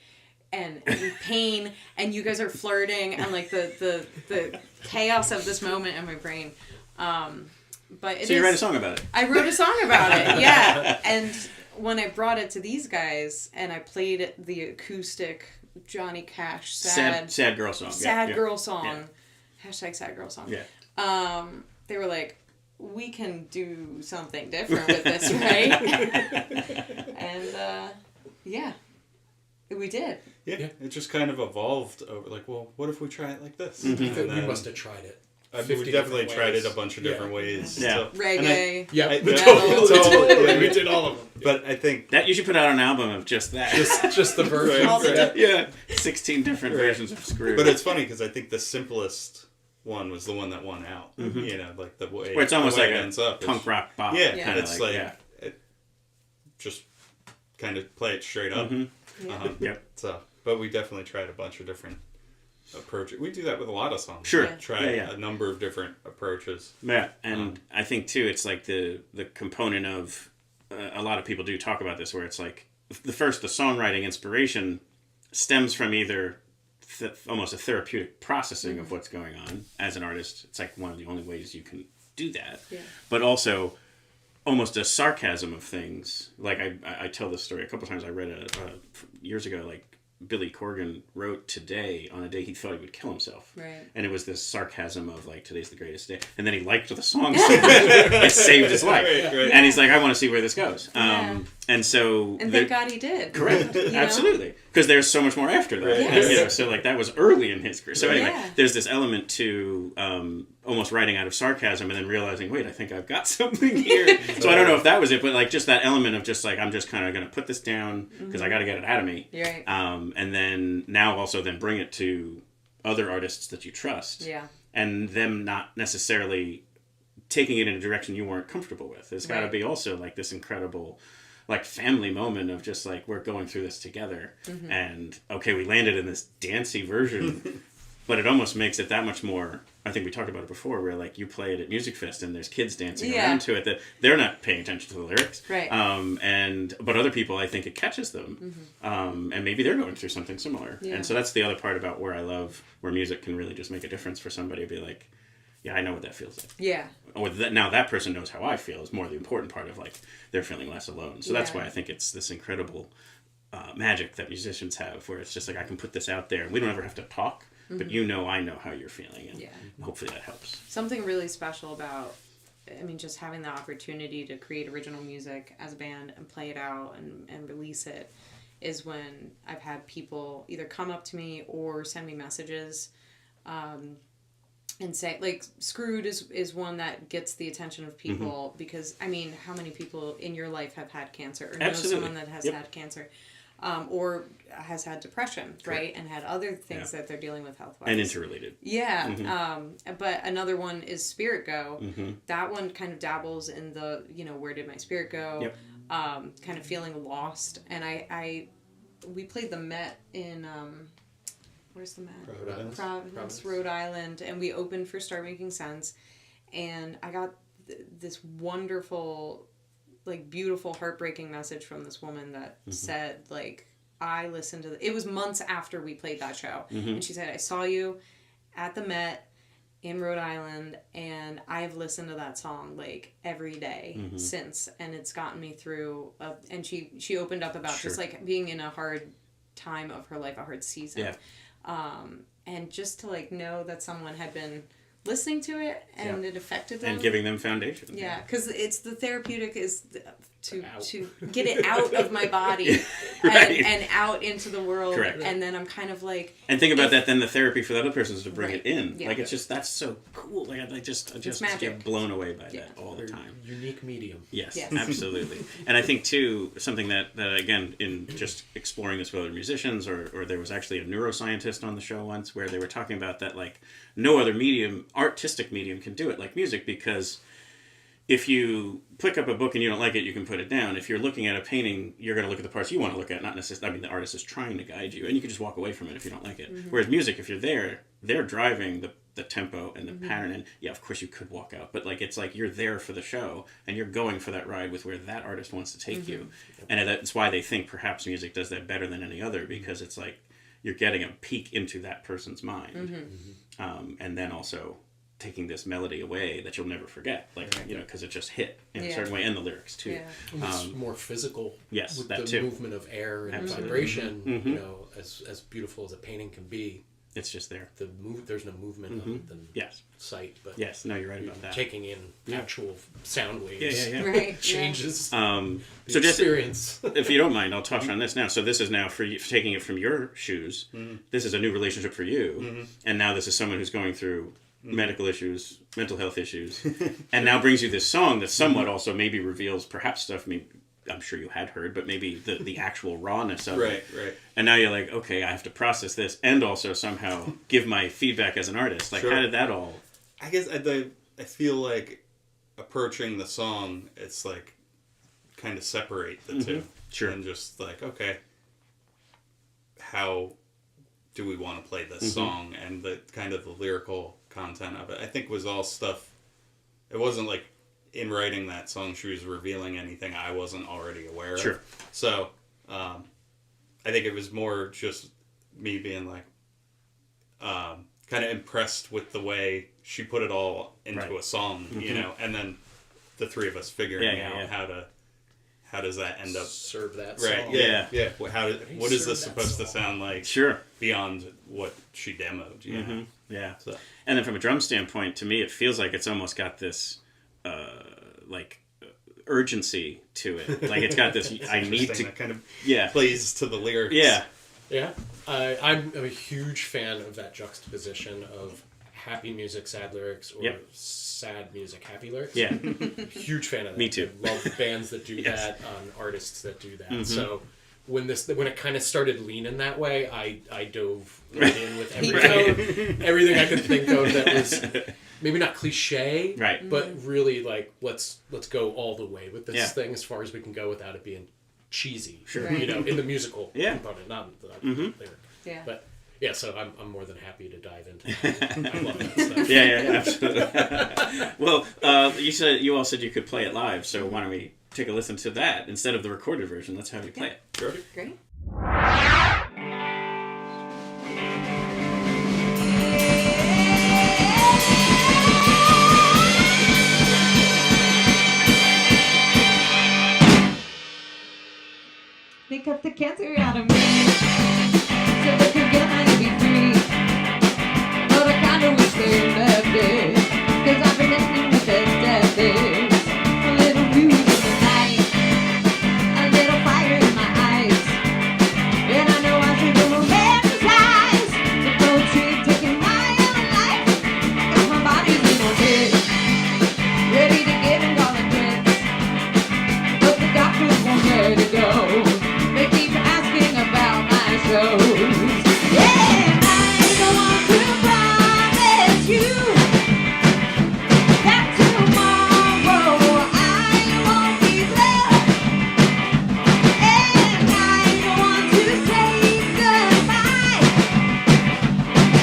and in pain, and you guys are flirting, and like the chaos of this moment in my brain. But you write a song about it. I wrote a song about it, yeah. And when I brought it to these guys and I played the acoustic Johnny Cash sad girl song. Girl song. Yeah. Hashtag sad girl song. Yeah. They were like, we can do something different with this, right? And we did. Yeah, it just kind of evolved over, like, well, what if we try it like this? We must have tried it. We definitely tried it a bunch of different ways. Yeah. So, reggae. Totally. We did all of them. But I think that you should put out an album of just that. Just the version. Yeah. 16 different versions of Screwed. But it's funny because I think the simplest one was the one that won out. You know, like the way where it's almost like a punk rock bop. Yeah, kind of it's like just kind of play it straight up. Yep. So, but we definitely tried a bunch of different approaches. We do that with a lot of songs. Sure. Try a number of different approaches. Yeah, and I think too, it's like the component of a lot of people do talk about this, where it's like the songwriting inspiration stems from either almost a therapeutic processing of what's going on as an artist. It's like one of the only ways you can do that. Yeah. But also almost a sarcasm of things. Like I tell this story a couple times. I read years ago, like Billy Corgan wrote today on a day he thought he would kill himself. Right. And it was this sarcasm of like, today's the greatest day. And then he liked the song so much, it saved his life. Right. And he's like, I want to see where this goes. Yeah. And so... And thank God he did. Correct. You know? Absolutely. Because there's so much more after that. Yes. And, you know, so like that was early in his career. So anyway, Yeah. there's this element to almost writing out of sarcasm and then realizing, wait, I think I've got something here. So I don't know if that was it, but like just that element of just like, I'm just kind of going to put this down because I got to get it out of me. Right. And then now also then bring it to other artists that you trust. Yeah. And them not necessarily taking it in a direction you weren't comfortable with. There's got to be also like this incredible like family moment of just like, we're going through this together and okay, we landed in this dancey version, but it almost makes it that much more, I think we talked about it before, where like you play it at Music Fest and there's kids dancing around to it that they're not paying attention to the lyrics. Right. But other people, I think it catches them. And maybe they're going through something similar. Yeah. And so that's the other part about where I love where music can really just make a difference for somebody to be like, yeah, I know what that feels like. Yeah. Or now that person knows how I feel is more the important part of like they're feeling less alone. So that's Yeah. why I think it's this incredible magic that musicians have, where it's just like I can put this out there, and we don't ever have to talk, but you know I know how you're feeling, and hopefully that helps. Something really special about, I mean, just having the opportunity to create original music as a band and play it out and release it is when I've had people either come up to me or send me messages. And say, like, Screwed is one that gets the attention of people because, I mean, how many people in your life have had cancer or know someone that has had cancer or has had depression, right? And had other things that they're dealing with health-wise. And interrelated. Yeah. But another one is Spirit Go. That one kind of dabbles in the, you know, where did my spirit go? Yep. Kind of feeling lost. And we played the Met in... where's the Met? Providence, Rhode Island, and we opened for Start Making Sense, and I got this wonderful, like, beautiful, heartbreaking message from this woman that said, like, I listened to it was months after we played that show, and she said, I saw you at the Met in Rhode Island, and I've listened to that song, like, every day since, and it's gotten me through, and she opened up about just, like, being in a hard time of her life, a hard season. Yeah. And just to like know that someone had been listening to it and it affected them and giving them foundation. Yeah, because it's the therapeutic is to get it out of my body and out into the world. Correct. And then I'm kind of like, and think about that. Then the therapy for the other person is to bring it in. Yeah. Like it's just that's so cool. Like I just get blown away by that all the time. Unique medium. Yes, absolutely. And I think too something that again in just exploring this with other musicians or there was actually a neuroscientist on the show once where they were talking about that like no other artistic medium can do it like music because if you pick up a book and you don't like it, you can put it down. If you're looking at a painting, you're going to look at the parts you want to look at, not necessarily, I mean, the artist is trying to guide you, and you can just walk away from it if you don't like it. Whereas music, if you're there, they're driving the tempo and the pattern, and yeah, of course you could walk out, but like it's like you're there for the show, and you're going for that ride with where that artist wants to take you. And that's why they think perhaps music does that better than any other, because it's like you're getting a peek into that person's mind. And then also taking this melody away that you'll never forget, like you know, because it just hit in a certain way, and the lyrics too. It's more physical. Yes, with that the too. movement of air and vibration. You know, as beautiful as a painting can be, it's just there. There's no movement other than sight. But yes, no, you're right about that. Taking in actual sound waves, right, changes. So experience. just if you don't mind, I'll touch on this now. So this is now for you, taking it from your shoes. This is a new relationship for you, and now this is someone who's going through medical issues, mental health issues, and now brings you this song that somewhat also maybe reveals perhaps stuff I'm sure you had heard, but maybe the actual rawness of it. Right. And now you're like, okay, I have to process this and also somehow give my feedback as an artist. Like, how did that all... I guess I feel like approaching the song, it's like kind of separate the two. Sure. And just like, okay, how do we want to play this song? And the kind of the lyrical content of it, I think, was all stuff. It wasn't like in writing that song she was revealing anything I wasn't already aware of. So I think it was more just me being like kind of impressed with the way she put it all into a song, you know, and then the three of us figuring out how does that end up serve that right? song. Yeah. What is this supposed to sound like? Sure. Beyond what she demoed. Yeah. Mm-hmm. Yeah. So. And then from a drum standpoint, to me, it feels like it's almost got this urgency to it. Like it's got this. I need to that kind of yeah plays to the lyrics. Yeah. Yeah. I'm a huge fan of that juxtaposition of happy music, sad lyrics, or sad music, happy lyrics. Yeah. Huge fan of that. Me too. I love bands that do that, artists that do that. So when it kind of started leaning that way, I dove right in with everything I could think of that was maybe not cliche, right? But really like let's go all the way with this thing as far as we can go without it being cheesy. Sure. Right. In the musical component, not the lyric. Yeah. But yeah, so I'm more than happy to dive into that. I love that stuff. Yeah, absolutely. Well, you all said you could play it live, so why don't we take a listen to that instead of the recorded version? Let's have you play it. Sure. Great. They cut the cancer out of me, so they could get money be free. But I kinda wish they left it, 'cause I've been listening with their death is. A little beauty in the night, a little fire in my eyes, and I know I should romanticize the poetry taking my own life, 'cause my body's in a ditch, ready to give and call it quits, but the doctors won't let it go. They keep asking about my shows. Yeah, I don't want to promise you that tomorrow I won't be left. And I don't want to say goodbye,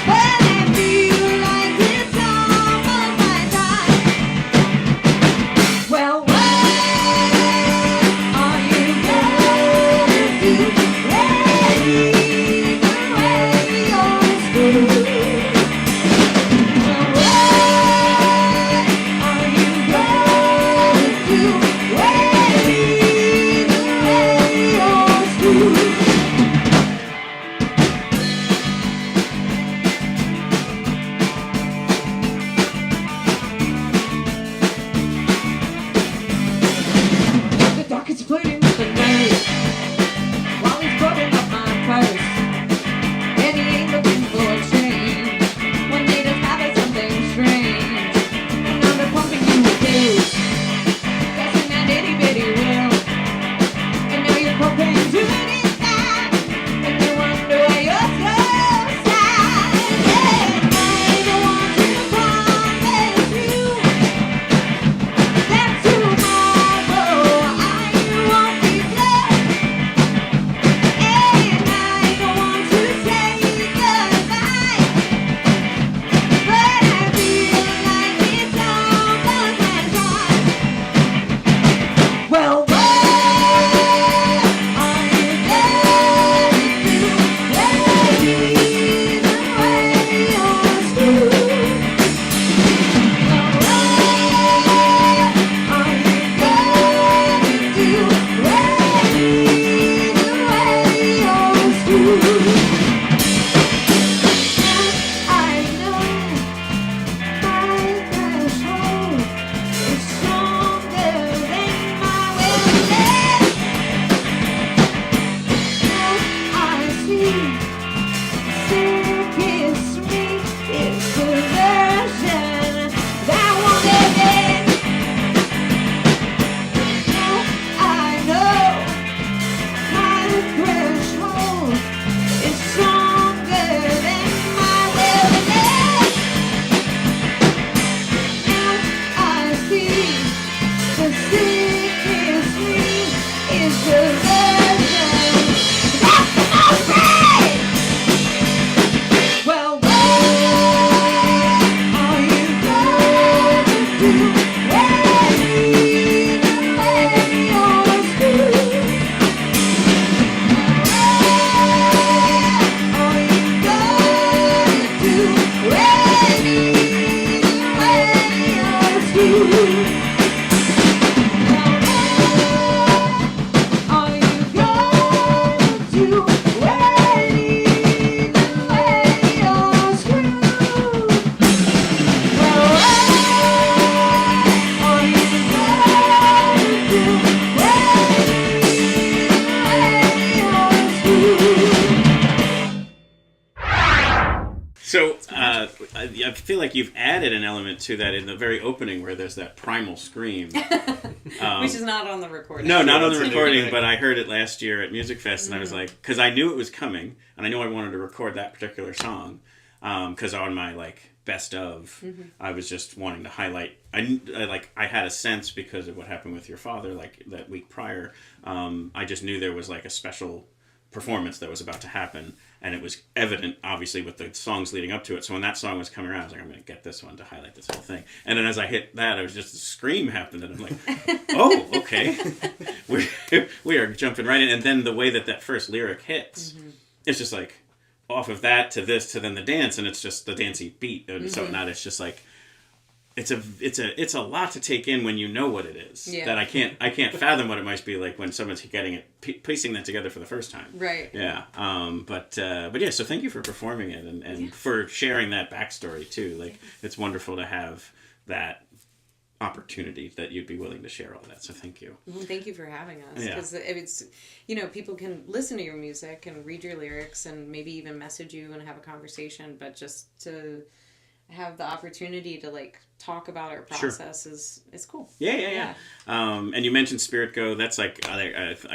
but I feel like it's almost my time. Well, what are you going to do? The dark is flirting with the night while he's putting up my purse, and he ain't looking for a change when they just having something strange. And now they're pumping you with pills, guessing that itty bitty will, and now you're propane doing it now, and you wonder why you're so sad. And I don't want to promise you that tomorrow I won't be left, and I don't want to say goodbye, but I feel like it's almost my time. Well, what are you going to do? Leave the way you're screwed. Well, what are you going to do? Leave the way you're screwed. What are you going to do? Leave the way you're screwed. I feel like you've added an element to that in the very opening where there's that primal scream. Which is not on the recording. No, not on the recording, but I heard it last year at Music Fest, and I was like, because I knew it was coming, and I knew I wanted to record that particular song, because on my best of, I was just wanting to highlight. I had a sense because of what happened with your father, that week prior. I just knew there was a special performance that was about to happen, and it was evident, obviously, with the songs leading up to it. So when that song was coming around, I was like, I'm going to get this one to highlight this whole thing. And then as I hit that, it was just a scream happened, and I'm like, oh, okay. we are jumping right in. And then the way that first lyric hits, it's just off of that to this to then the dance, and it's just the dancey beat. And so now it's just it's a lot to take in when you know what it is. Yeah. That I can't fathom what it might be like when someone's getting it, piecing that together for the first time. Right. Yeah. But yeah. So thank you for performing it and for sharing that backstory too. It's wonderful to have that opportunity that you'd be willing to share all that. So thank you. Well, thank you for having us. Because it's people can listen to your music and read your lyrics and maybe even message you and have a conversation, but just to have the opportunity to talk about our process is cool. Yeah. And you mentioned Spirit Go. That's I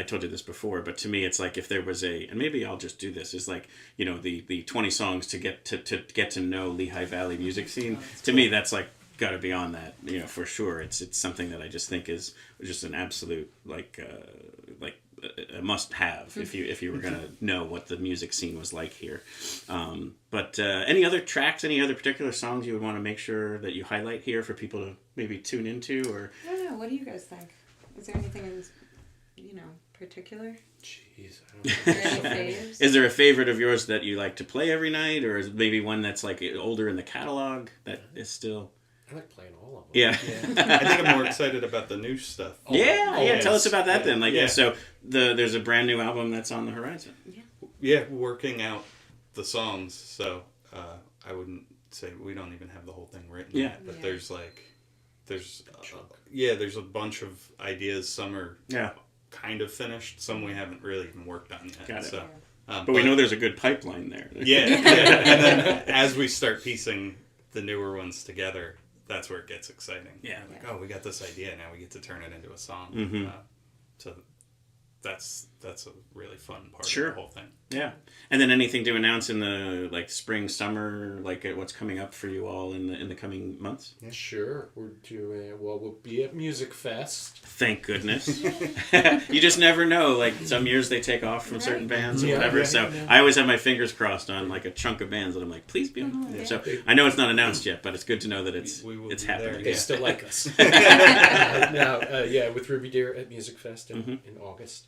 told you this before, but to me it's if there was and maybe I'll just do this, is the 20 songs to get to know Lehigh Valley music scene. To me that's got to be on that, for sure. It's something that I just think is just an absolute a must-have if you were gonna know what the music scene was like here. But any other tracks, any other particular songs you would want to make sure that you highlight here for people to maybe tune into, or I don't know. What do you guys think? Is there anything in particular? Jeez, I don't know. Is there a favorite of yours that you like to play every night, or is maybe one that's older in the catalog that is still? I like playing all of them. Yeah. I think I'm more excited about the new stuff. Yeah. Tell us about that then. So there's a brand new album that's on the horizon. Yeah, working out the songs. So I wouldn't say we don't even have the whole thing written yet. But there's there's a bunch of ideas. Some are kind of finished. Some we haven't really even worked on yet. Got it. So, but we know there's a good pipeline there. Yeah. And then as we start piecing the newer ones together, that's where it gets exciting. Yeah. We got this idea, now we get to turn it into a song. So that's a really fun part of the whole thing. Yeah. And then anything to announce in the spring, summer, what's coming up for you all in the coming months? Yeah. Sure. We're doing we'll be at Music Fest. Thank goodness. You just never know. Some years they take off from certain bands or whatever. I always have my fingers crossed on a chunk of bands that I'm please be on there. So I know it's not announced yet, but it's good to know that it's happening. They still like us. Now, with Ruby Deer at Music Fest in August.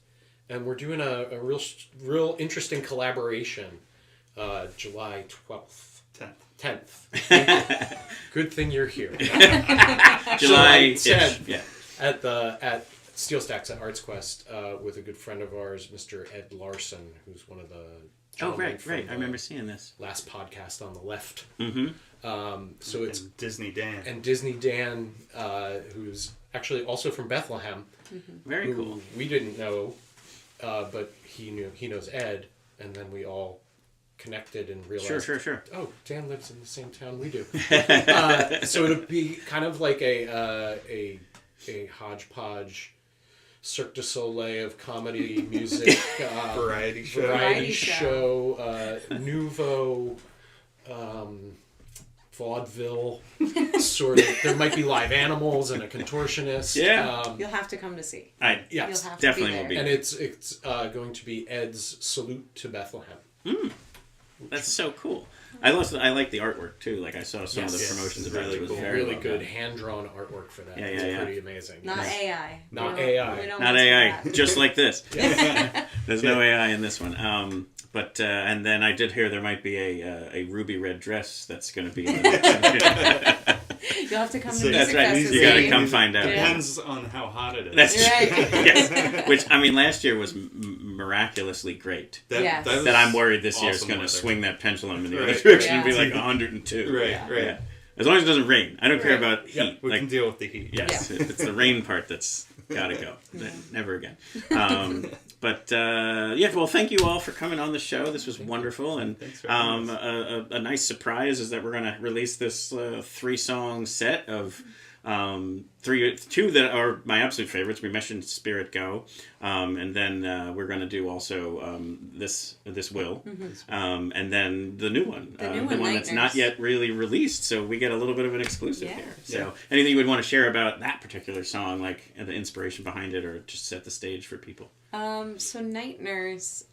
And we're doing a real interesting collaboration, July 12th. 10th. Good thing you're here. July 10th. Yeah. At Steel Stacks at Arts Quest with a good friend of ours, Mr. Ed Larson, who's one of the right. I remember seeing this. Last podcast on the left. So it's Disney Dan. And Disney Dan, who's actually also from Bethlehem. Very cool. We didn't know. But he knows Ed, and then we all connected and realized. Sure. Oh, Dan lives in the same town we do. So it'll be kind of like a hodgepodge, Cirque du Soleil of comedy, music, variety show, nouveau. Vaudeville sort of. There might be live animals and a contortionist. You'll have to come to see. Yes, You'll have definitely to will be. And it's going to be Ed's Salute to Bethlehem. That's so cool. I like the artwork too. I saw some of the promotions about it. It was very really well good done. hand-drawn artwork for that. Yeah. It's pretty amazing. Not AI. Not AI. We don't Not want AI. that. Just like this. There's no AI in this one. But and then I did hear there might be a ruby red dress that's going to be in the next. You'll have to come to So Music that's right. Fest. You got to come find out. Depends on how hot it is. That's Right. yes. Which last year was miraculously great. Yes. That I'm worried this year is awesome going to weather. swing that pendulum in the Right. other direction and be Yeah. 102. Right. Yeah. As long as it doesn't rain. I don't care about heat. We can deal with the heat. Yes, it's the rain part that's Gotta go. Never again. Well, thank you all for coming on the show. This was wonderful, and a nice surprise is that we're gonna release this 3-song set of two that are my absolute favorites. We mentioned Spirit Go, and then we're going to do also this Will, and then the new one, the one that's not yet really released. So we get a little bit of an exclusive here. So anything you would want to share about that particular song, like the inspiration behind it, or just set the stage for people? So Night Nurse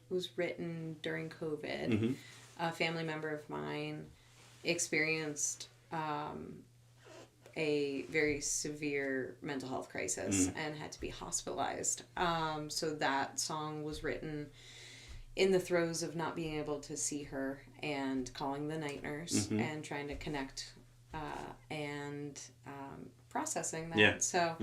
was written during COVID. A family member of mine experienced a very severe mental health crisis and had to be hospitalized. So that song was written in the throes of not being able to see her and calling the night nurse and trying to connect and processing that. Yeah. So,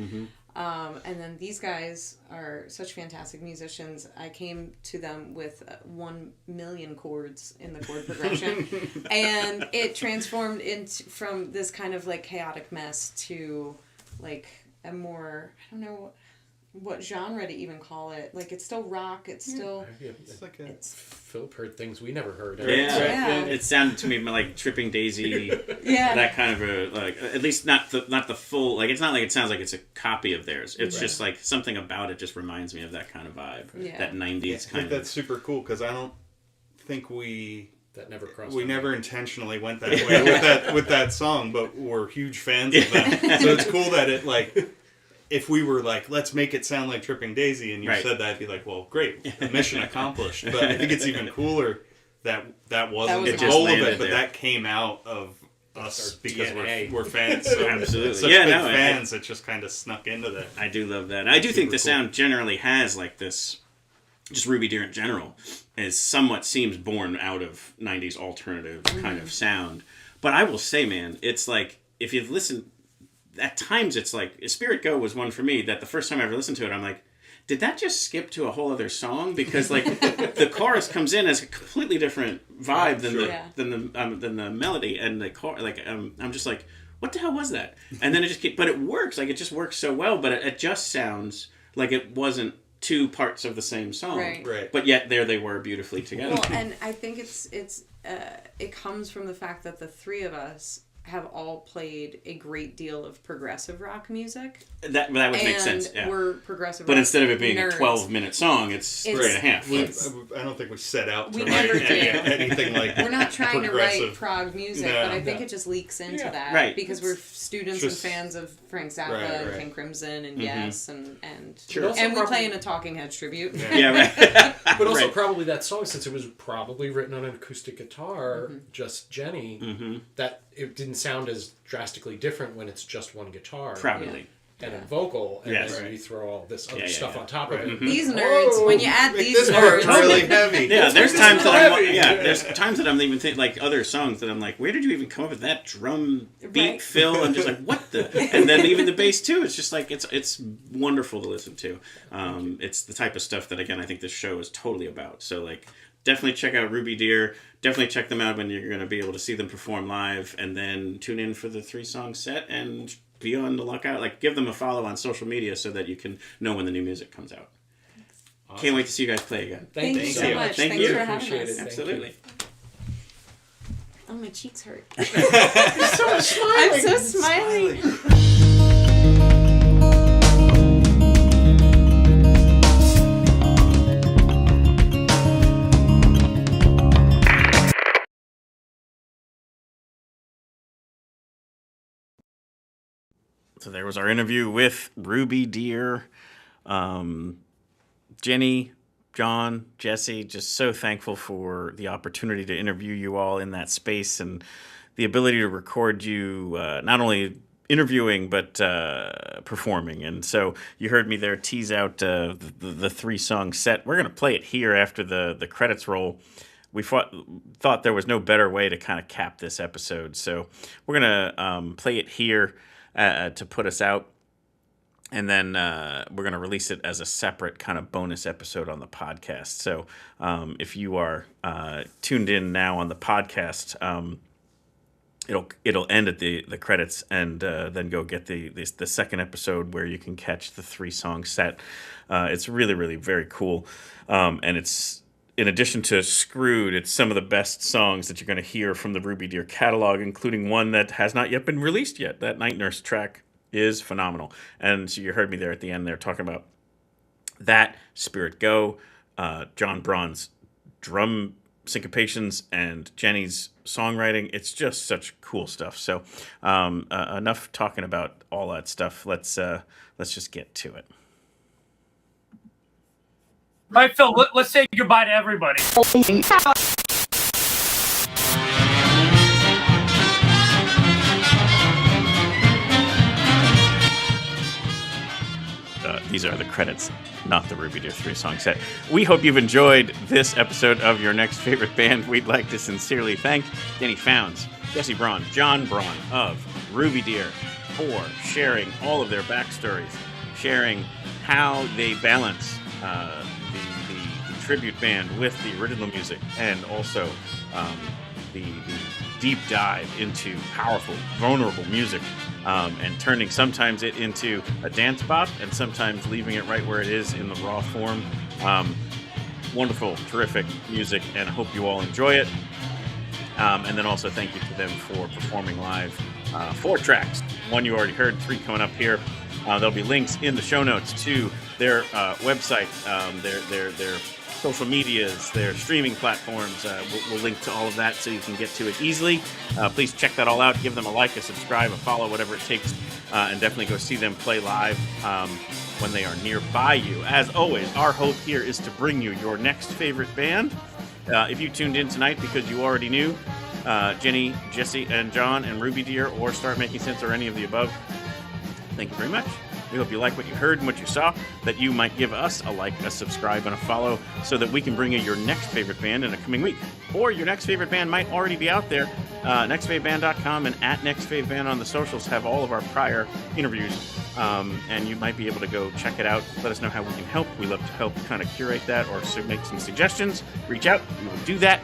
and then these guys are such fantastic musicians. I came to them with 1 million chords in the chord progression, and it transformed from this kind of like chaotic mess to like a more, I don't know what genre to even call it. Like, it's still rock. It's still it's like Philip heard things we never heard. Yeah. It sounded to me like Tripping Daisy. That kind of a, like, at least not the full, like, it's not like it sounds like it's a copy of theirs. It's just like something about it just reminds me of that kind of vibe. That 90s kind of. That's super cool, because I don't think that never crossed. We never intentionally went that way with that song, but we're huge fans of that. So it's cool that it, like, if we were like, let's make it sound like Tripping Daisy, and you said that, I'd be like, well, great, mission accomplished. But I think it's even cooler that wasn't the goal of it, but that came out of us because we're fans. So absolutely, such big fans. It just kind of snuck into that. I do love that. I do think the sound generally has like this. Just Ruby Deer in general seems born out of 90s alternative kind of sound. But I will say, man, it's like, if you've listened, at times it's like, Spirit Go was one for me that the first time I ever listened to it, I'm like, did that just skip to a whole other song? Because like the chorus comes in as a completely different vibe than the melody, and the chorus, like I'm just like, what the hell was that? And then but it works, like it just works so well, but it just sounds like it wasn't two parts of the same song, right? But yet there they were beautifully together. Well, and I think it comes from the fact that the three of us have all played a great deal of progressive rock music. That would make sense. Yeah. We're progressive but rock instead of it being nerds. a 12-minute song, it's 3.5. I don't think we set out to we write never do. anything like We're not trying to write prog music, but I think it just leaks into that. Right. Because we're students and fans of Frank Zappa and King Crimson and Yes and we play in a Talking Heads tribute. But also probably that song, since it was probably written on an acoustic guitar, just Jenny, that it didn't sound as drastically different when it's just one guitar. Probably. And a vocal, and then you throw all this other stuff on top of it. These nerds, when you add these nerds, really heavy. Yeah, there's times that there's times that I'm even thinking, like, other songs that I'm like, where did you even come up with that drum beat fill? I'm just like, what the? And then even the bass too. It's just like it's wonderful to listen to. It's the type of stuff that, again, I think this show is totally about. So like, definitely check out Ruby Deer. Definitely check them out when you're going to be able to see them perform live, and then tune in for the 3-song set and be on the lookout. Like, give them a follow on social media so that you can know when the new music comes out. Awesome. Can't wait to see you guys play again. Thank you so much. Thank Thanks you. for having us. Absolutely. Oh, my cheeks hurt. I'm so smiling. So there was our interview with Ruby Deer, Jenny, John, Jesse. Just so thankful for the opportunity to interview you all in that space and the ability to record you not only interviewing but performing. And so you heard me there tease out the 3-song set. We're going to play it here after the credits roll. We thought there was no better way to kind of cap this episode. So we're going to play it here to put us out, and then we're going to release it as a separate kind of bonus episode on the podcast. So if you are tuned in now on the podcast, it'll end at the credits, and then go get the second episode where you can catch the 3-song set. It's really, really very cool, and it's, in addition to Screwed, it's some of the best songs that you're going to hear from the Ruby Deer catalog, including one that has not yet been released yet. That Night Nurse track is phenomenal. And so you heard me there at the end there talking about that, Spirit Go, Jon Braun's drum syncopations, and Jenny's songwriting. It's just such cool stuff. So enough talking about all that stuff. Let's just get to it. All right, Phil, let's say goodbye to everybody. These are the credits, not the Ruby Deer 3-song set. We hope you've enjoyed this episode of Your Next Favorite Band. We'd like to sincerely thank Danny Founds, Jesse Braun, Jon Braun of Ruby Deer for sharing all of their backstories, sharing how they balance the tribute band with the original music, and also the deep dive into powerful, vulnerable music, and turning sometimes it into a dance bop and sometimes leaving it right where it is in the raw form. Wonderful, terrific music, and I hope you all enjoy it. And then also thank you to them for performing live 4 tracks. 1 you already heard, 3 coming up here. There'll be links in the show notes to their website, their social medias, their streaming platforms. We'll link to all of that so you can get to it easily. Please check that all out. Give them a like, a subscribe, a follow, whatever it takes, and definitely go see them play live when they are nearby you. As always, our hope here is to bring you your next favorite band. If you tuned in tonight because you already knew Jenny, Jesse, and John, and Ruby Deer, or Start Making Sense, or any of the above, thank you very much. We hope you like what you heard and what you saw, that you might give us a like, a subscribe, and a follow so that we can bring you your next favorite band in a coming week. Or your next favorite band might already be out there. NextFaveBand.com and at NextFaveBand on the socials have all of our prior interviews, and you might be able to go check it out. Let us know how we can help. We love to help kind of curate that or make some suggestions. Reach out. We will do that.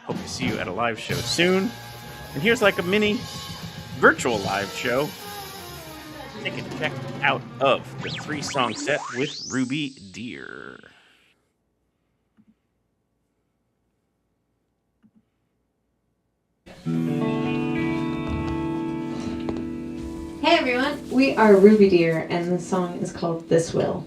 Hope to see you at a live show soon. And here's like a mini virtual live show. Take a check out of the 3-song set with Ruby Deer. Hey everyone, we are Ruby Deer, and the song is called This Will.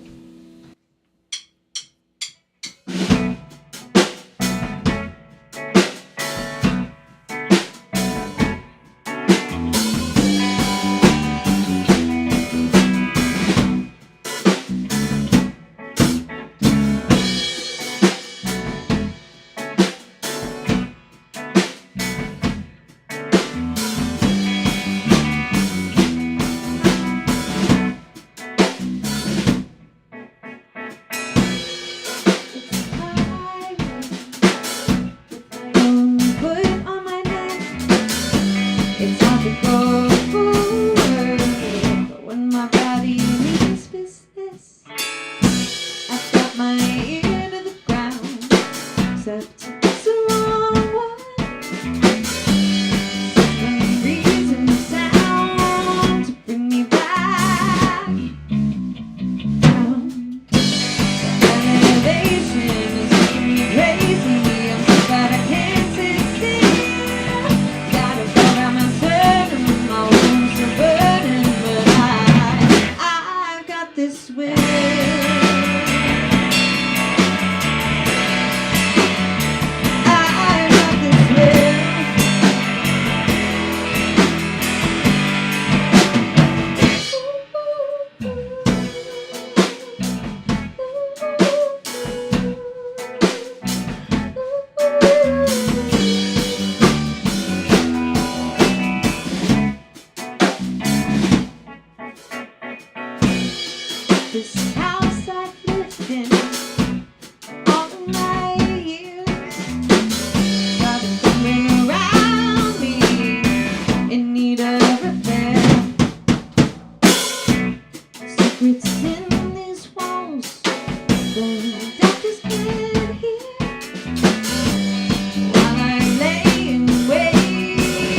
While I lay in wait.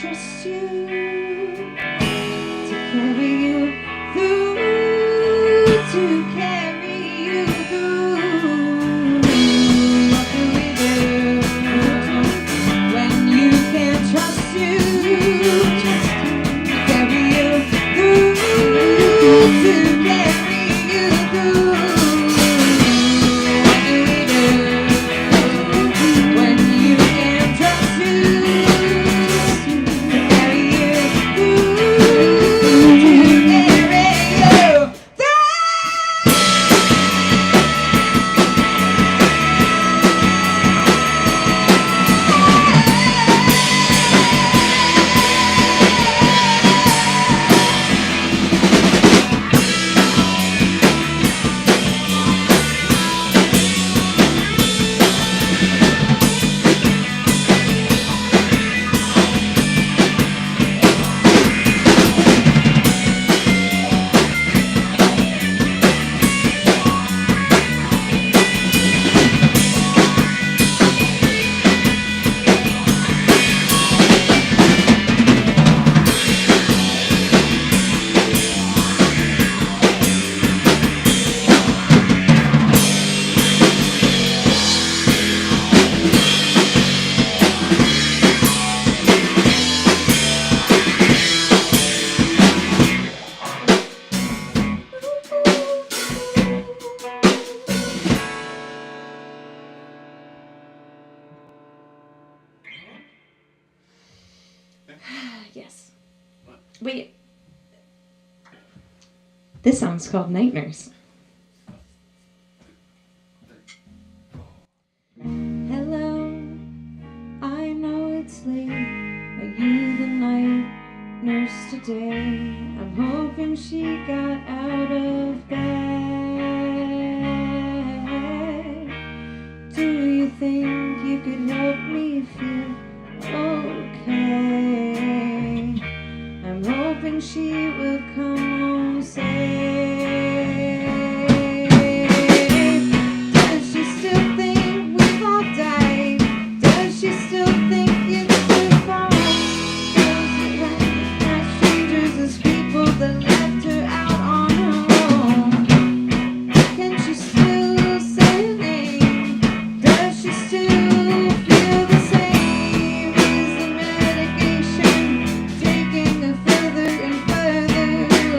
trust you to carry you through, to carry you through. What do we do when you can't trust you? To carry you through, to carry you through. What do we do when you can't trust you? To carry you through, to carry you Yes. Wait. This song's called Night Nurse. Hello, I know it's late. Are you the night nurse today? I'm hoping she got out of bed. Do you think you could help me feel okay? I'm hoping she will come home safe. Does she still think we've all died? Does she still think it's too far? Does it recognize strangers as people that left her out on her own? Can she still say her name? Does she still feel the same? Is the medication taking her further and further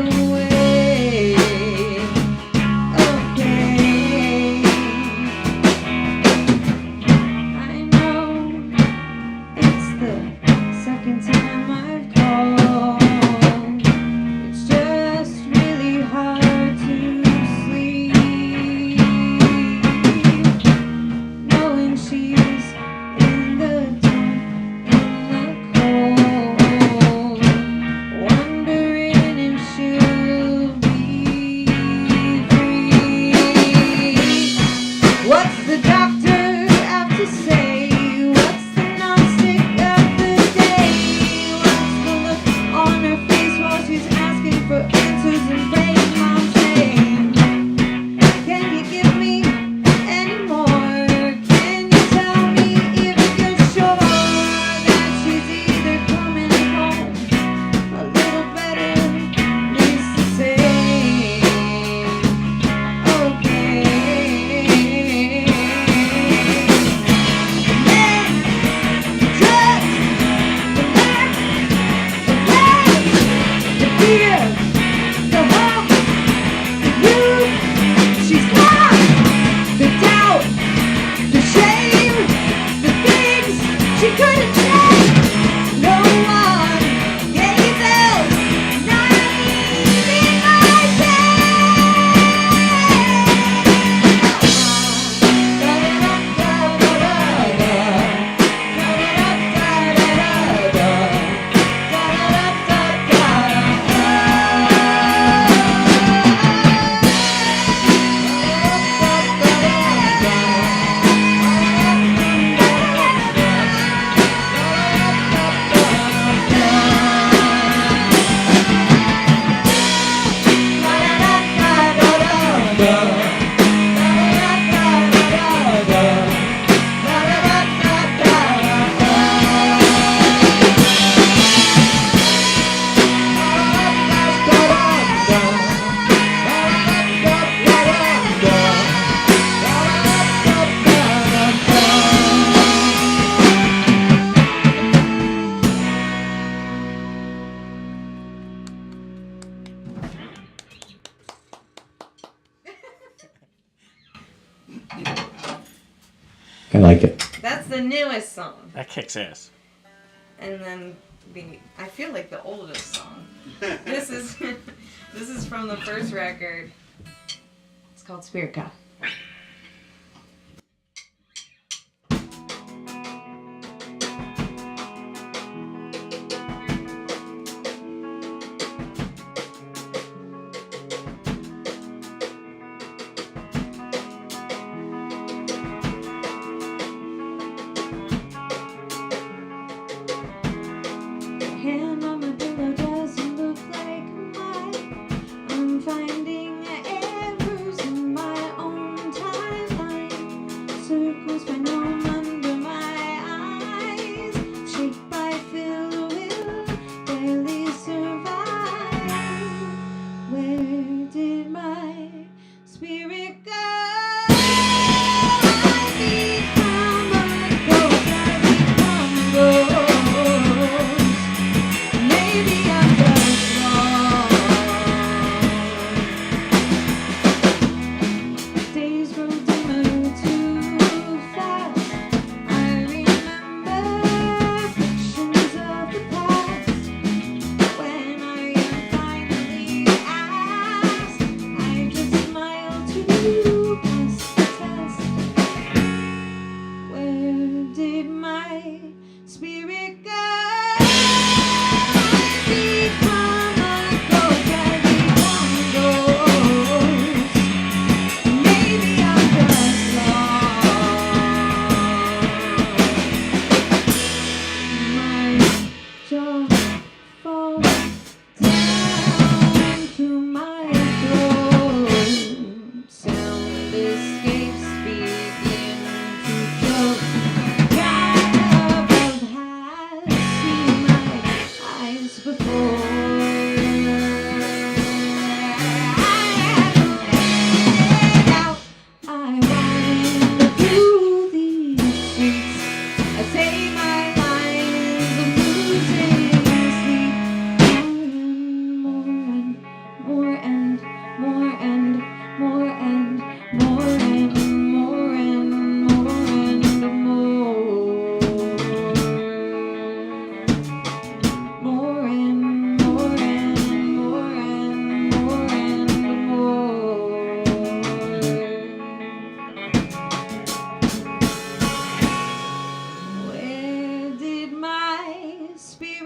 the newest song. That kicks ass. And then I feel like the oldest song. This is from the first record. It's called Spirit God. Hand on my pillow doesn't look like mine. I'm finding errors in my own timeline. Circles by norm under my eyes. Shaped by fill will barely survive. Where did my spirit go? I become a ghost. I become a ghost. Maybe I'm just lost. Days grow dimmer too fast. I remember fictions of the past. When I am finally asked, I just smile to pass the test. Where did my spirit go? Become a ghost, I become a ghost. Maybe I'm just lost. My jaw falls down through my throat. Sound escapes begin to choke. God above has seen my eyes before. I am laid out. I wind through these streets. I say my lines. I'm losing sleep. More and more and more and more and more and more and more and more. More and more and more and more and more. Where did my spirit